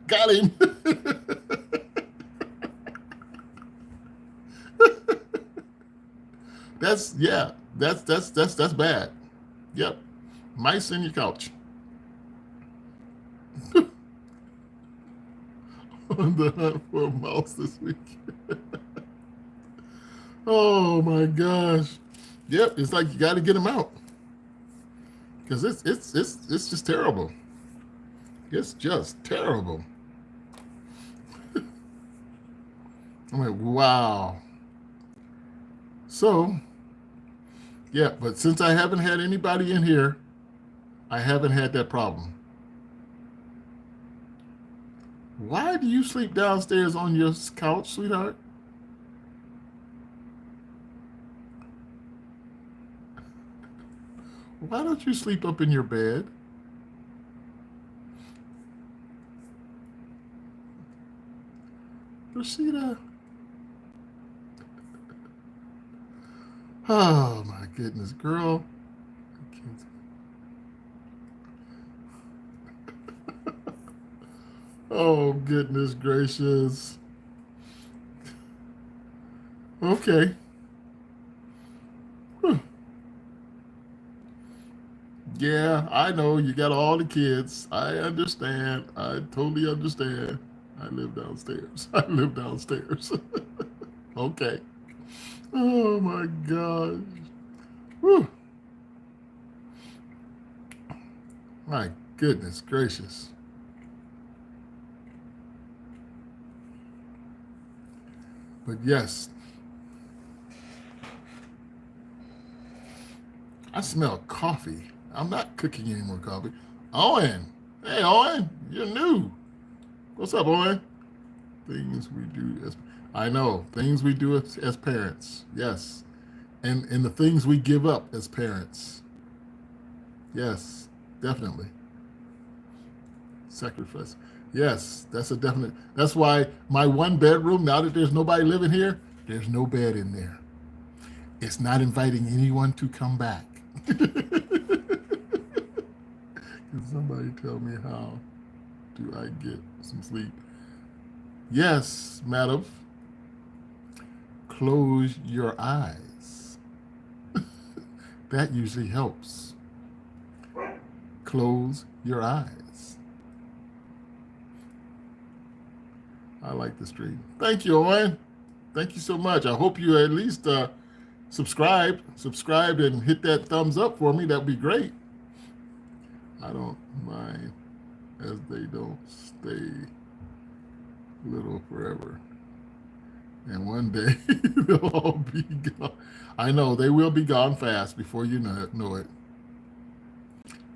Got him. That's yeah. That's bad. Yep. Mice in your couch. On the hunt for a mouse this week. Oh my gosh. Yep. It's like you got to get them out because it's just terrible. It's just terrible. I'm like, wow. So, yeah, but since I haven't had anybody in here, I haven't had that problem. Why do you sleep downstairs on your couch, sweetheart? Why don't you sleep up in your bed? Rashida. Oh my goodness, girl. Oh goodness gracious. Okay. Huh. Yeah, I know you got all the kids. I understand. I totally understand. I live downstairs. I live downstairs. Okay. Oh my gosh. Whew. My goodness gracious. But yes, I smell coffee. I'm not cooking any more coffee. Owen. Hey, Owen. You're new. What's up, Owen? Things we do as I know. Things we do as parents. Yes. And the things we give up as parents. Yes, definitely. Sacrifice. Yes, that's a definite. That's why my one bedroom, now that there's nobody living here, there's no bed in there. It's not inviting anyone to come back. Can somebody tell me how do I get some sleep? Yes, madam. Close your eyes. That usually helps. Close your eyes. I like the stream. Thank you, Owen. Thank you so much. I hope you at least subscribed and hit that thumbs up for me. That'd be great. I don't mind as they don't stay little forever. And one day they'll all be gone. I know they will be gone fast before you know it.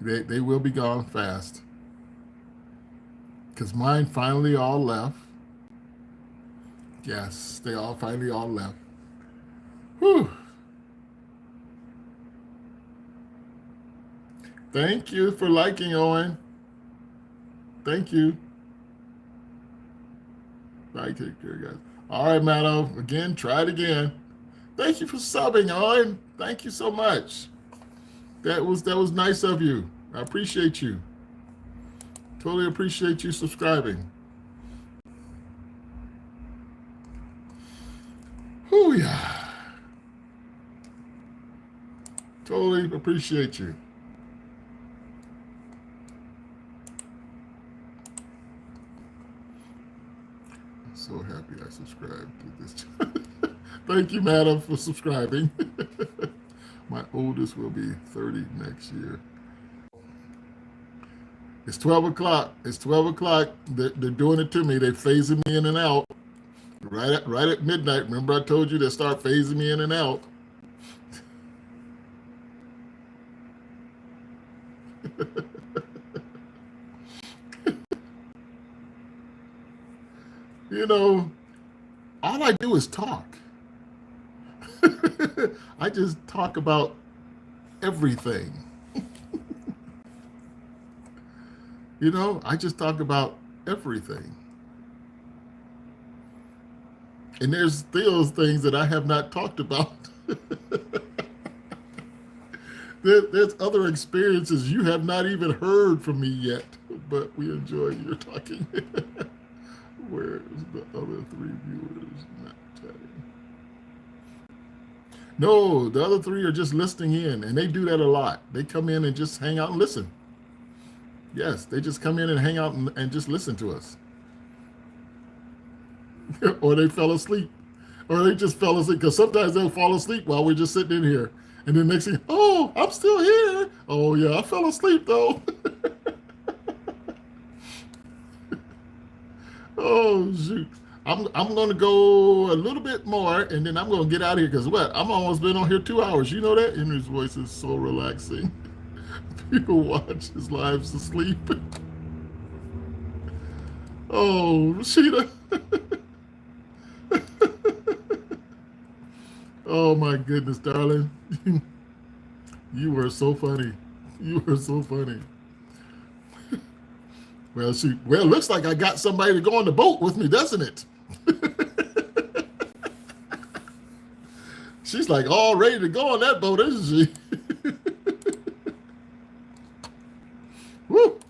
They will be gone fast. Because mine finally all left. Yes, they all finally all left. Whew. Thank you for liking, Owen. Thank you. Bye, take care, guys. All right, Matto. Again, try it again. Thank you for subbing, Owen. Thank you so much. That was nice of you. I appreciate you. Totally appreciate you subscribing. Oh yeah. Totally appreciate you. I'm so happy I subscribed to this channel. Thank you, madam, for subscribing. My oldest will be 30 next year. It's 12 o'clock. It's 12 o'clock. They're doing it to me. They're phasing me in and out. Right at midnight. Remember I told you they start phasing me in and out. You know, all I do is talk. I just talk about everything. You know, I just talk about everything. And there's still things that I have not talked about. There's other experiences you have not even heard from me yet. but we enjoy your talking. Where's the other 3 viewers not chatting? No, the other 3 are just listening in, and they do that a lot. They come in and just hang out and listen. Yes, they just come in and hang out and just listen to us. Or they fell asleep. Or they just fell asleep, because sometimes they'll fall asleep while we're just sitting in here. And then next thing, oh, I'm still here. Oh, yeah, I fell asleep, though. Oh, shoot. I'm going to go a little bit more, and then I'm going to get out of here, because what? I'm almost been on here 2 hours. You know that? Henry's voice is so relaxing. People watch his lives asleep. Oh, Rashida. Oh, my goodness, darling. You were so funny. You were so funny. Well, it looks like I got somebody to go on the boat with me, doesn't it? She's like all ready to go on that boat, isn't she? Woo!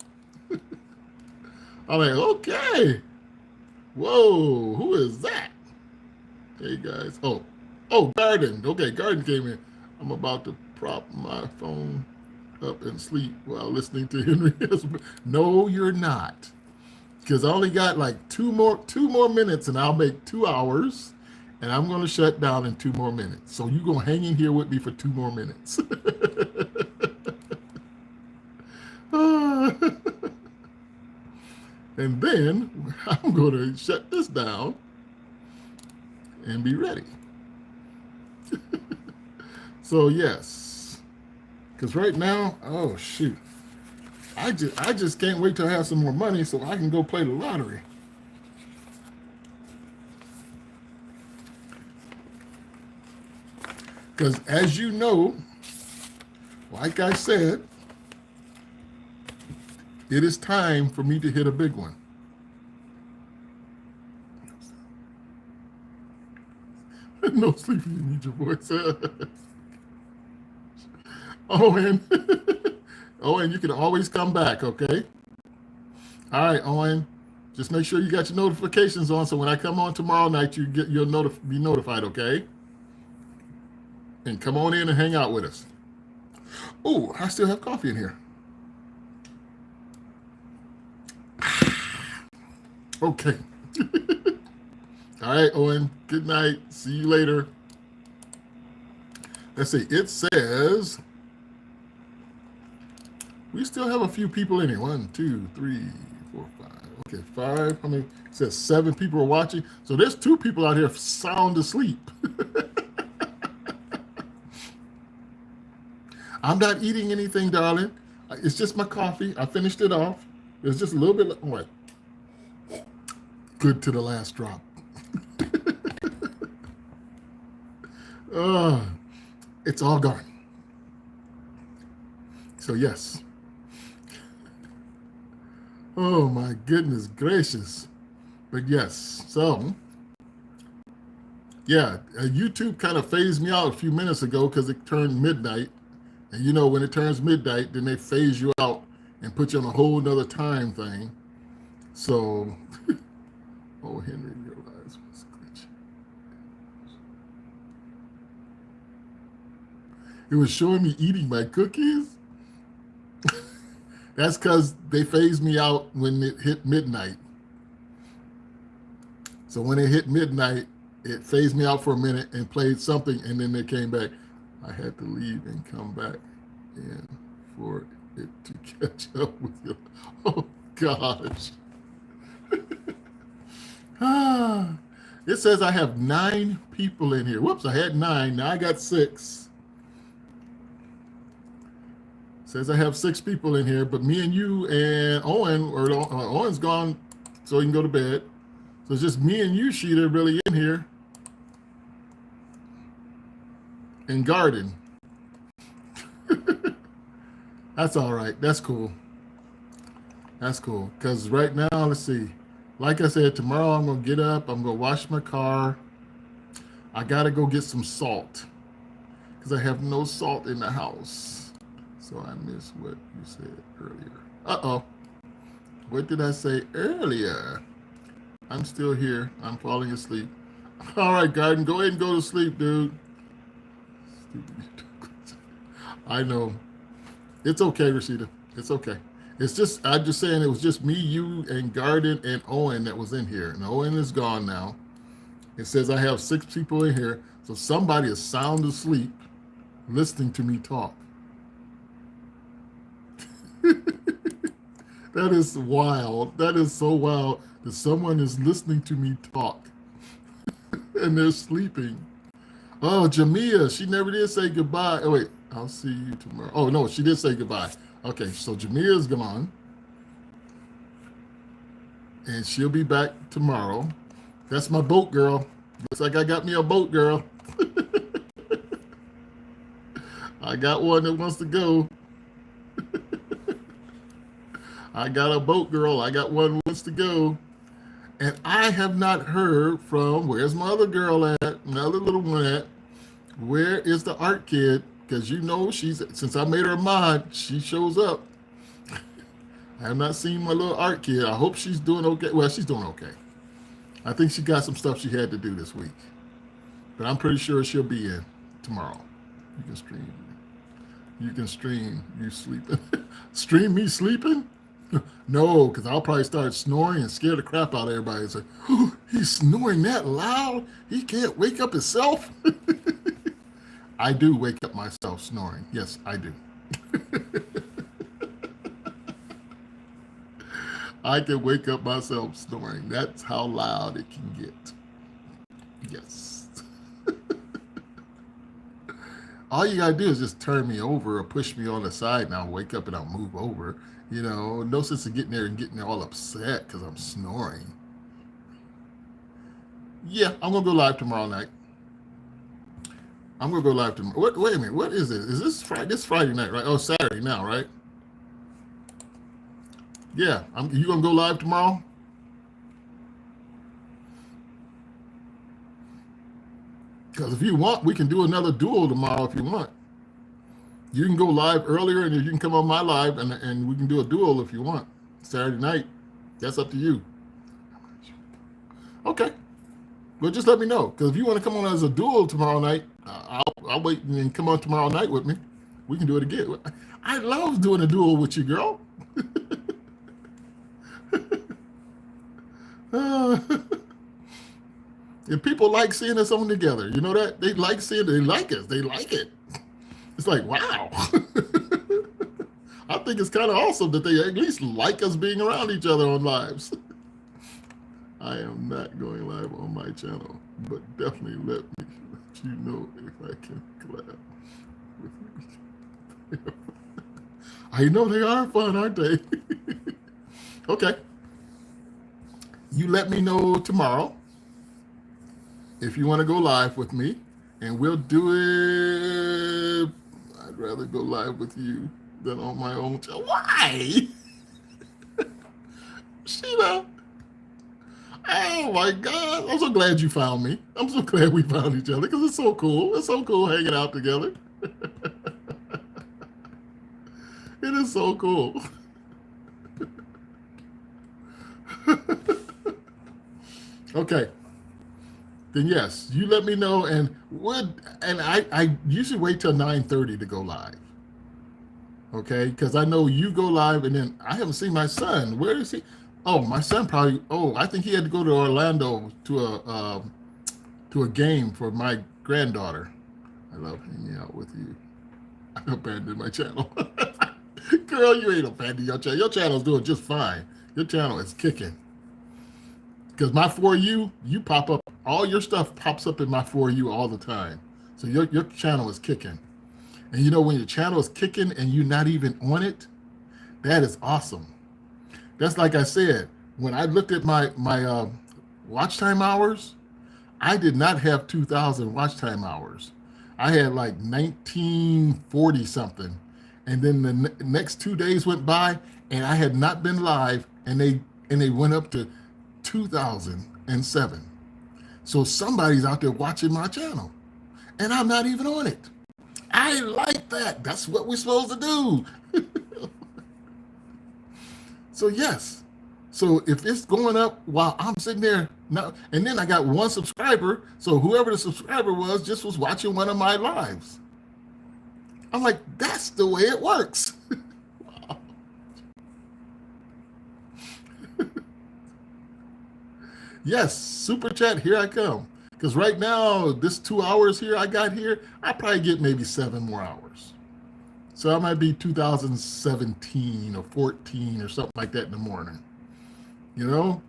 I'm like, okay. Whoa, who is that? Hey, guys. Oh, Garden. Okay, Garden came in. I'm about to prop my phone up and sleep while listening to Henry. No, you're not. Because I only got like two more minutes, and I'll make 2 hours, and I'm going to shut down in 2 more minutes. So you're going to hang in here with me for 2 more minutes. And then I'm going to shut this down and be ready. So yes, because right now, oh shoot, I just can't wait till I have some more money so I can go play the lottery. Because as you know, like I said, it is time for me to hit a big one. No sleep, you need your voice. Owen. Owen, you can always come back, okay? All right, Owen. Just make sure you got your notifications on, so when I come on tomorrow night, you'll be notified, okay? And come on in and hang out with us. Oh, I still have coffee in here. Okay. All right, Owen. Good night. See you later. Let's see. It says we still have a few people in here. 1, 2, 3, 4, 5. Okay, 5. How many? It says 7 people are watching. So there's 2 people out here sound asleep. I'm not eating anything, darling. It's just my coffee. I finished it off. It's just a little bit. Oh, good to the last drop. It's all gone. So yes. Oh my goodness gracious. But yes, so yeah, YouTube kind of phased me out a few minutes ago because it turned midnight. And you know, when it turns midnight, then they phase you out and put you on a whole nother time thing. So, oh, Henry, your eyes was glitchy. It was showing me eating my cookies. That's because they phased me out when it hit midnight. So when it hit midnight, it phased me out for a minute and played something, and then they came back. I had to leave and come back in for it to catch up with you. Oh, gosh. It says I have 9 people in here. Whoops, I had 9. Now I got 6. It says I have 6 people in here, but me and you and Owen, or Owen's gone so he can go to bed. So it's just me and you, Sheeta, really in here. And Garden. That's all right. That's cool. That's cool. Because right now, let's see. Like I said, tomorrow I'm going to get up. I'm going to wash my car. I got to go get some salt. Because I have no salt in the house. So I missed what you said earlier. Uh-oh. What did I say earlier? I'm still here. I'm falling asleep. All right, Garden, go ahead and go to sleep, dude. I know. It's okay, Rashida. It's okay. It's just, I'm just saying it was just me, you, and Garden and Owen that was in here. And Owen is gone now. It says I have 6 people in here. So somebody is sound asleep listening to me talk. That is wild. That is so wild that someone is listening to me talk and they're sleeping. Oh, Jamia, she never did say goodbye. Oh, wait, I'll see you tomorrow. Oh, no, she did say goodbye. Okay, so Jamia's gone, and she'll be back tomorrow. That's my boat girl. Looks like I got me a boat girl. I got one that wants to go. I got a boat girl. I got one who wants to go. And I have not heard from, where's my other girl at? My other little one at? Where is the art kid? Because you know she's, since I made her a mod, she shows up. I have not seen my little art kid. I hope she's doing okay. Well, she's doing okay. I think she got some stuff she had to do this week. But I'm pretty sure she'll be in tomorrow. You can stream. You can stream you sleeping. Stream me sleeping? No, because I'll probably start snoring and scare the crap out of everybody. It's like, oh, he's snoring that loud? He can't wake up himself? I do wake up myself snoring. Yes, I do. I can wake up myself snoring. That's how loud it can get. Yes. All you gotta do is just turn me over or push me on the side and I'll wake up and I'll move over. You know, no sense in getting there and getting all upset because I'm snoring. Yeah, I'm gonna go live tomorrow night. I'm gonna go live tomorrow. Wait a minute, what is this? Is this Friday? This Friday night, right? Oh, Saturday now, right? Yeah, you gonna go live tomorrow? Because if you want, we can do another duel tomorrow if you want. You can go live earlier and you can come on my live and we can do a duel if you want. Saturday night. That's up to you. Okay. Well, just let me know. Because if you want to come on as a duel tomorrow night, I'll wait and come on tomorrow night with me. We can do it again. I love doing a duel with you, girl. And people like seeing us on together. You know that? They like seeing it. They like us. They like it. It's like, wow. I think it's kind of awesome that they at least like us being around each other on lives. I am not going live on my channel, but definitely let you know if I can collab with you. I know they are fun, aren't they? Okay. You let me know tomorrow if you want to go live with me, and we'll do it. I'd rather go live with you than on my own channel. Why? Sheila. Oh my God. I'm so glad you found me. I'm so glad we found each other because it's so cool. It's so cool hanging out together. It is so cool. Okay. Then yes, you let me know, and I usually wait till 9:30 to go live. Okay, because I know you go live, and then I haven't seen my son. Where is he? Oh, my son probably. Oh, I think he had to go to Orlando to a game for my granddaughter. I love hanging out with you. I abandoned my channel. Girl, you ain't abandoned your channel. Your channel's doing just fine. Your channel is kicking. Because my For You pop up. All your stuff pops up in my For You all the time. So your channel is kicking. And you know when your channel is kicking and you're not even on it, that is awesome. That's like I said, when I looked at my watch time hours, I did not have 2,000 watch time hours. I had like 1940 something. And then the next 2 days went by and I had not been live, and they went up to 2007. So somebody's out there watching my channel and I'm not even on it. I like that. That's what we're supposed to do. So yes, So if it's going up while I'm sitting there now, and then I got one subscriber, so whoever the subscriber was just was watching one of my lives. I'm like, that's the way it works. Yes, super chat, here I come. Because right now, this 2 hours here I got here, I probably get maybe 7 more hours. So I might be 2017 or 14 or something like that in the morning. You know?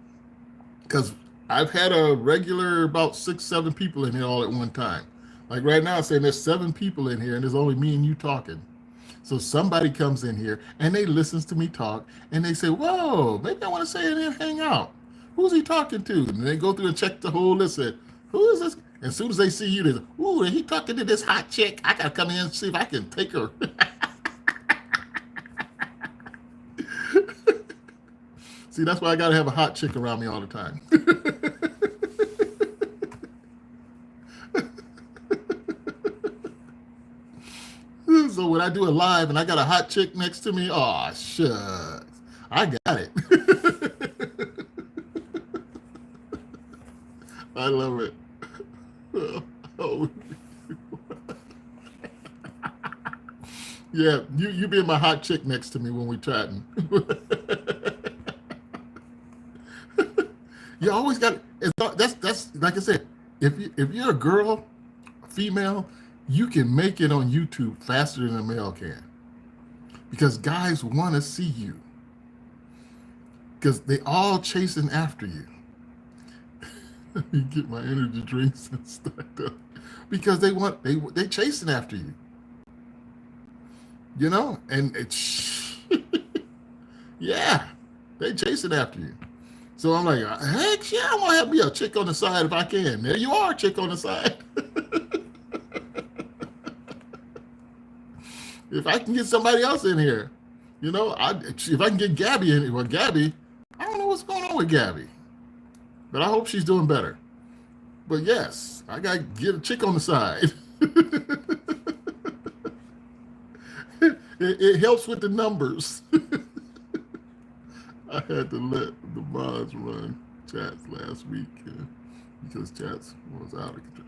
Because I've had a regular about 6, 7 people in here all at one time. Like right now, I'm saying there's 7 people in here and there's only me and you talking. So somebody comes in here and they listens to me talk and they say, whoa, maybe I want to say it and hang out. Who's he talking to? And they go through and check the whole list. And who is this? And as soon as they see you, they say, ooh, he talking to this hot chick. I got to come in and see if I can take her. See, that's why I got to have a hot chick around me all the time. So when I do a live and I got a hot chick next to me, oh, shucks. I got it. I love it. Oh. Yeah, you being my hot chick next to me when we're chatting. You always got that's like I said, if you're a girl, female, you can make it on YouTube faster than a male can. Because guys want to see you. Because they all chasing after you. You get my energy drinks and stuff up. Because they chasing after you. You know? And it's yeah, they chasing after you. So I'm like, heck yeah, I want to have me a chick on the side if I can. There you are, chick on the side. If I can get somebody else in here, you know, if I can get Gabby in here, well, Gabby, I don't know what's going on with Gabby, but I hope she's doing better. But yes, I got to get a chick on the side. It helps with the numbers. I had to let the mods run chats last week because chats was out of control.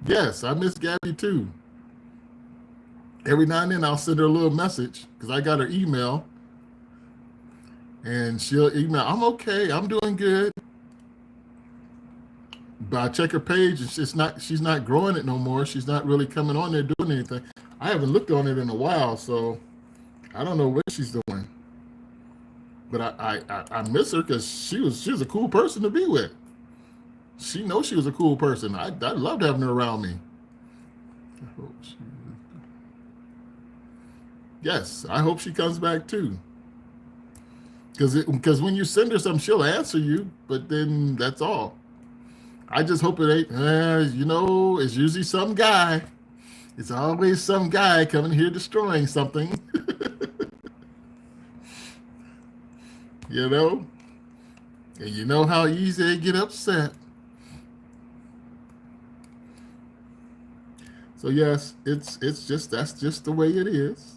Yes, I miss Gabby too. Every now and then I'll send her a little message because I got her email, and she'll email, I'm okay, I'm doing good. But I check her page and she's not growing it no more. She's not really coming on there doing anything. I haven't looked on it in a while, so I don't know what she's doing. But I miss her because she was a cool person to be with. She knows she was a cool person. I loved having her around me. I hope she... Yes, I hope she comes back too. Because when you send her something, she'll answer you, but then that's all. I just hope it ain't, you know, it's usually some guy. It's always some guy coming here destroying something. You know? And you know how easy they get upset. So yes, it's just, that's just the way it is.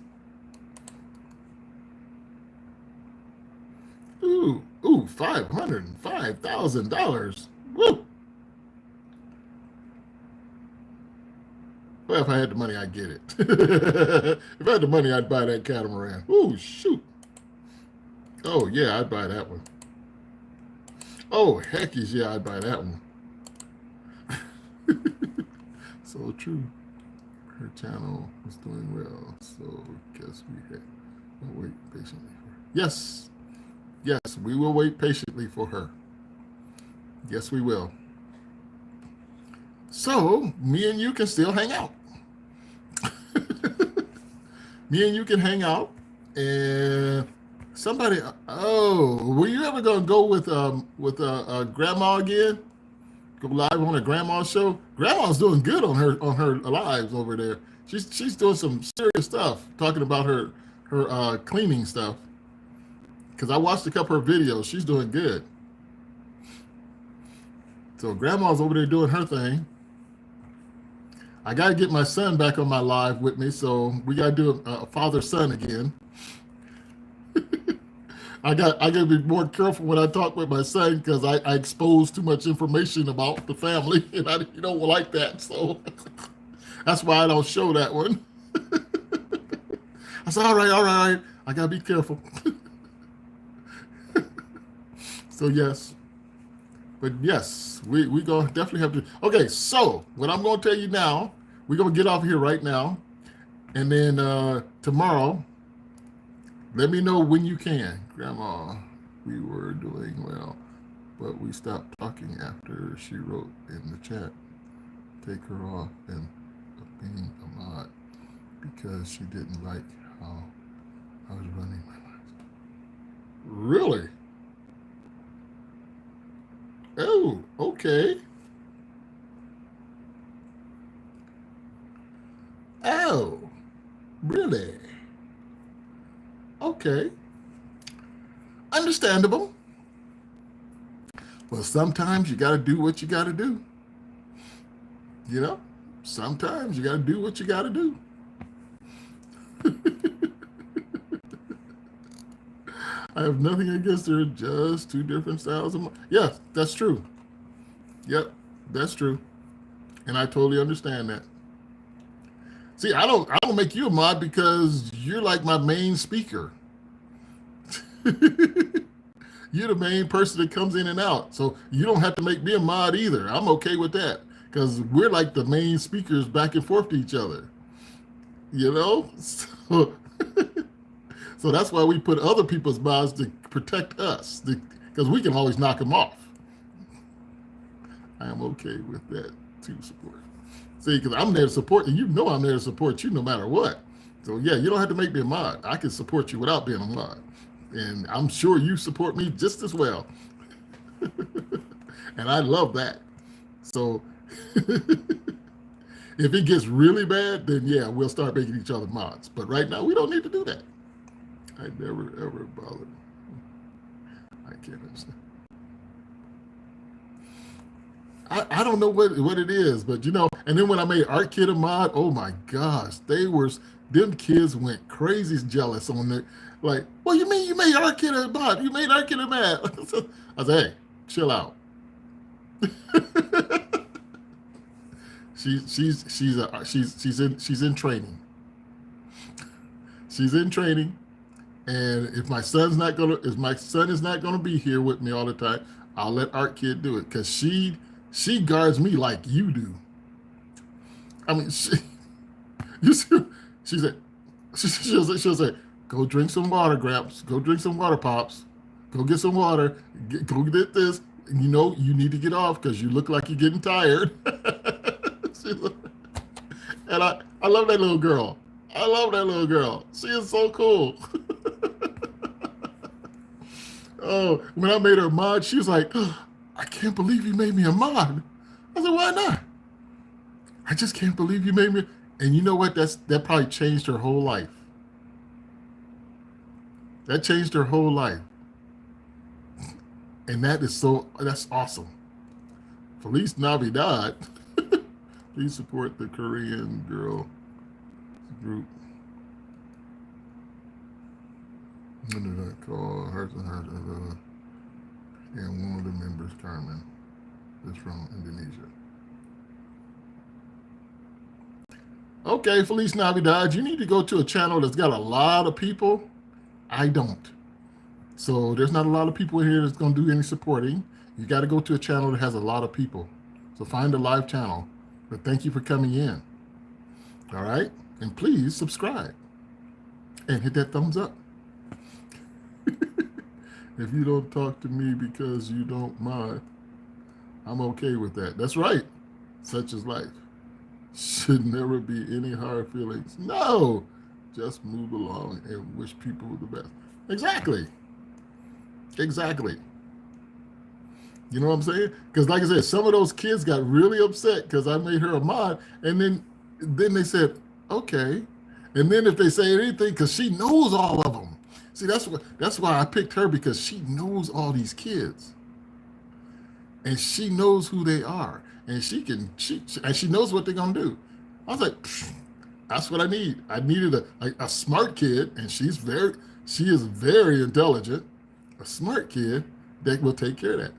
Ooh, $505,000. Woo! Well, if I had the money, I'd get it. If I had the money, I'd buy that catamaran. Ooh, shoot. Oh, yeah, I'd buy that one. Oh, heckies, yeah, I'd buy that one. So true. Her channel was doing well, so guess we had to wait patiently for her. Yes. Yes, we will wait patiently for her. Yes, we will. So, me and you can still hang out. Me and you can hang out. And somebody, were you ever going to go with Grandma again? Go live on a Grandma show? Grandma's doing good on her lives over there. She's doing some serious stuff, talking about her cleaning stuff. Because I watched a couple of her videos. She's doing good. So Grandma's over there doing her thing. I got to get my son back on my live with me, so we got to do a father-son again. I got to be more careful when I talk with my son because I expose too much information about the family, and he don't like that. So that's why I don't show that one. I said, all right, I gotta be careful. So yes, but yes, we gonna definitely have to. Okay, so what I'm gonna tell you now, we're gonna get off here right now, and then tomorrow, let me know when you can, Grandma. We were doing well, but we stopped talking after she wrote in the chat. Take her off and being a mod because she didn't like how I was running my life. Really? Oh, okay. Oh, really? Okay. Understandable. Well, sometimes you got to do what you got to do. You know, sometimes you got to do what you got to do. I have nothing against her, just two different styles of. Yeah, that's true. Yep, that's true, and I totally understand that. See, I don't make you a mod because you're like my main speaker. You're the main person that comes in and out, so you don't have to make me a mod either. I'm okay with that because we're like the main speakers back and forth to each other. You know, so, so that's why we put other people's mods to protect us because we can always knock them off. I am okay with that too, support. See, because I'm there to support you. You know I'm there to support you no matter what. So yeah, you don't have to make me a mod. I can support you without being a mod. And I'm sure you support me just as well. And I love that. So if it gets really bad, then yeah, we'll start making each other mods. But right now, we don't need to do that. I never, ever bothered. I can't understand. I don't know what it is, but you know, and then when I made Art Kid a mod, oh my gosh, them kids went crazy jealous on it. Like, what you mean you made Art Kid a mod? You made Art Kid a mod. I said, hey, chill out. She's in training. She's in training, and if my son is not gonna be here with me all the time, I'll let Art Kid do it because she guards me like you do. I mean, you see, she said, she'll say, go drink some water, Gramps. Go drink some water, Pops. Go get some water. Go get this. You know, you need to get off because you look like you're getting tired. And I love that little girl. I love that little girl. She is so cool. Oh, when I made her a mod, she was like, oh, I can't believe you made me a mod. I said, why not? I just can't believe you made me. And you know what? That probably changed her whole life. That changed her whole life. And that's awesome. Feliz Navidad. Please support the Korean girl group. What did I call her? And one of the members, Carmen, is from Indonesia. Okay, Feliz Navidad. You need to go to a channel that's got a lot of people. I don't. So there's not a lot of people here that's going to do any supporting. You got to go to a channel that has a lot of people. So find a live channel. But thank you for coming in. All right? And please subscribe. And hit that thumbs up. If you don't talk to me because you don't mind, I'm okay with that. That's right. Such is life. Should never be any hard feelings. No. Just move along and wish people the best. Exactly. Exactly. You know what I'm saying? Because like I said, some of those kids got really upset because I made her a mod, and then they said, okay. And then if they say anything, because she knows all of them. See, that's why I picked her, because she knows all these kids. And she knows who they are. And she knows what they're gonna do. I was like, that's what I need. I needed a smart kid, and she is very intelligent. A smart kid that will take care of that.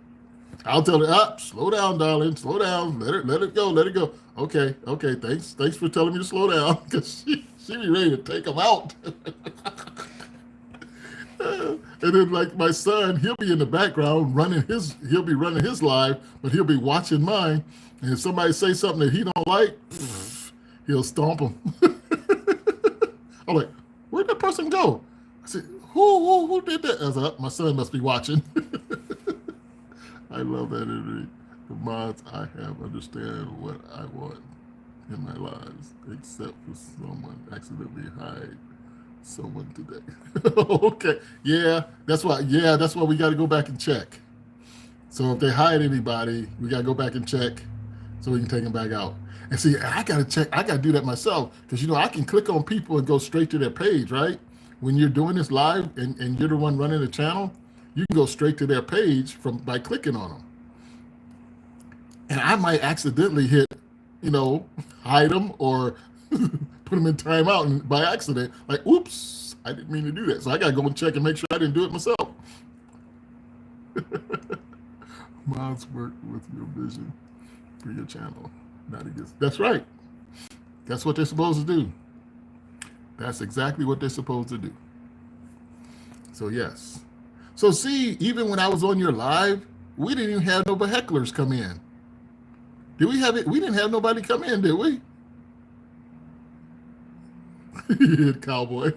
I'll tell her, slow down, darling, slow down. Let it go, let it go. Okay, okay, thanks for telling me to slow down, because she be ready to take him out. And then, like my son, he'll be in the background he'll be running his live, but he'll be watching mine. And if somebody say something that he don't like, he'll stomp them. I'm like, where'd that person go? I said, who did that? I was like, my son must be watching. I love that energy. The mods I have understand what I want in my lives, except for someone accidentally hide someone today. Okay. Yeah, that's why we got to go back and check. So if they hide anybody, we got to go back and check so we can take them back out. And see, I got to check. I got to do that myself, because, I can click on people and go straight to their page, right? When you're doing this live and you're the one running the channel, you can go straight to their page by clicking on them. And I might accidentally hit, hide them or put them in timeout, and by accident, like, oops, I didn't mean to do that. So I got to go and check and make sure I didn't do it myself. Mods work with your vision for your channel, not against. That's right. That's what they're supposed to do. That's exactly what they're supposed to do. So yes. So see, even when I was on your live, we didn't even have no hecklers come in. Did we have it? We didn't have nobody come in, did we? Cowboy.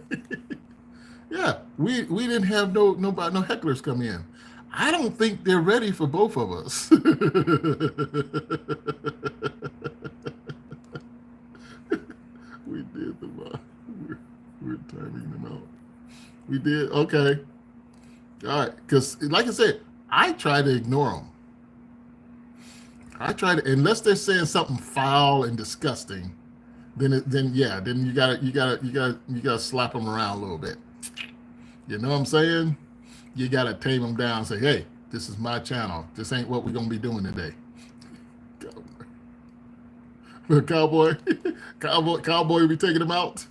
Yeah, we didn't have no hecklers come in. I don't think they're ready for both of us. We did them. We're timing them out. We did. Okay. All right. Because, like I said, I try to ignore them. I try to, unless they're saying something foul and disgusting, then you gotta slap them around a little bit. You know what I'm saying? You gotta tame them down and say, hey, this is my channel. This ain't what we're gonna be doing today. Cowboy. Cowboy will be taking them out.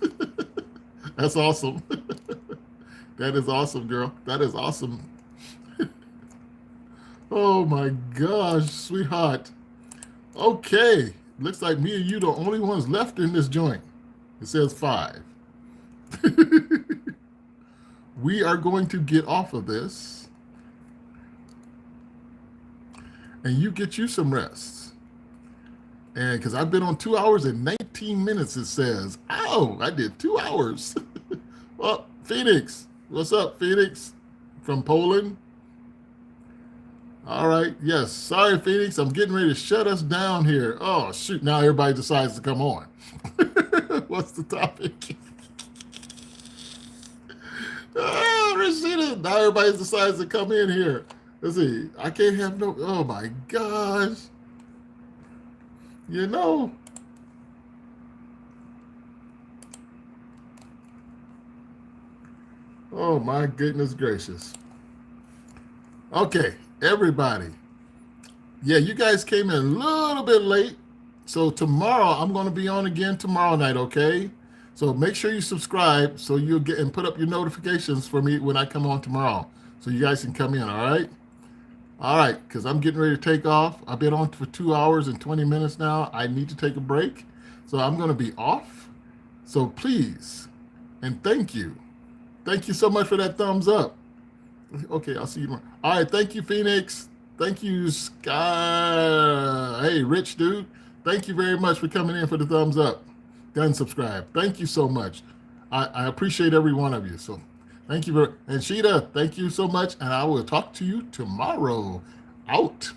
That's awesome. That is awesome, girl. That is awesome. Oh my gosh, sweetheart. Okay. Looks like me and you the only ones left in this joint. It says 5. We are going to get off of this. And you get you some rest. And because I've been on 2 hours and 19 minutes, it says. Ow, I did 2 hours. Well, Phoenix. What's up, Phoenix? From Poland? All right. Yes. Sorry, Phoenix. I'm getting ready to shut us down here. Oh, shoot. Now everybody decides to come on. What's the topic? Oh, Rashida. Now everybody decides to come in here. Let's see. I can't have no. Oh, my gosh. Oh, my goodness gracious. Okay. Everybody. Yeah, you guys came in a little bit late. So tomorrow, I'm going to be on again tomorrow night, okay? So make sure you subscribe so you'll get and put up your notifications for me when I come on tomorrow. So you guys can come in, all right? All right, because I'm getting ready to take off. I've been on for 2 hours and 20 minutes now. I need to take a break. So I'm going to be off. So please, and thank you. Thank you so much for that thumbs up. Okay, I'll see you tomorrow. All right, thank you, Phoenix. Thank you, Sky. Hey, Rich dude. Thank you very much for coming in for the thumbs up. Done subscribe. Thank you so much. I appreciate every one of you. So thank you. And Sheeta, thank you so much. And I will talk to you tomorrow. Out.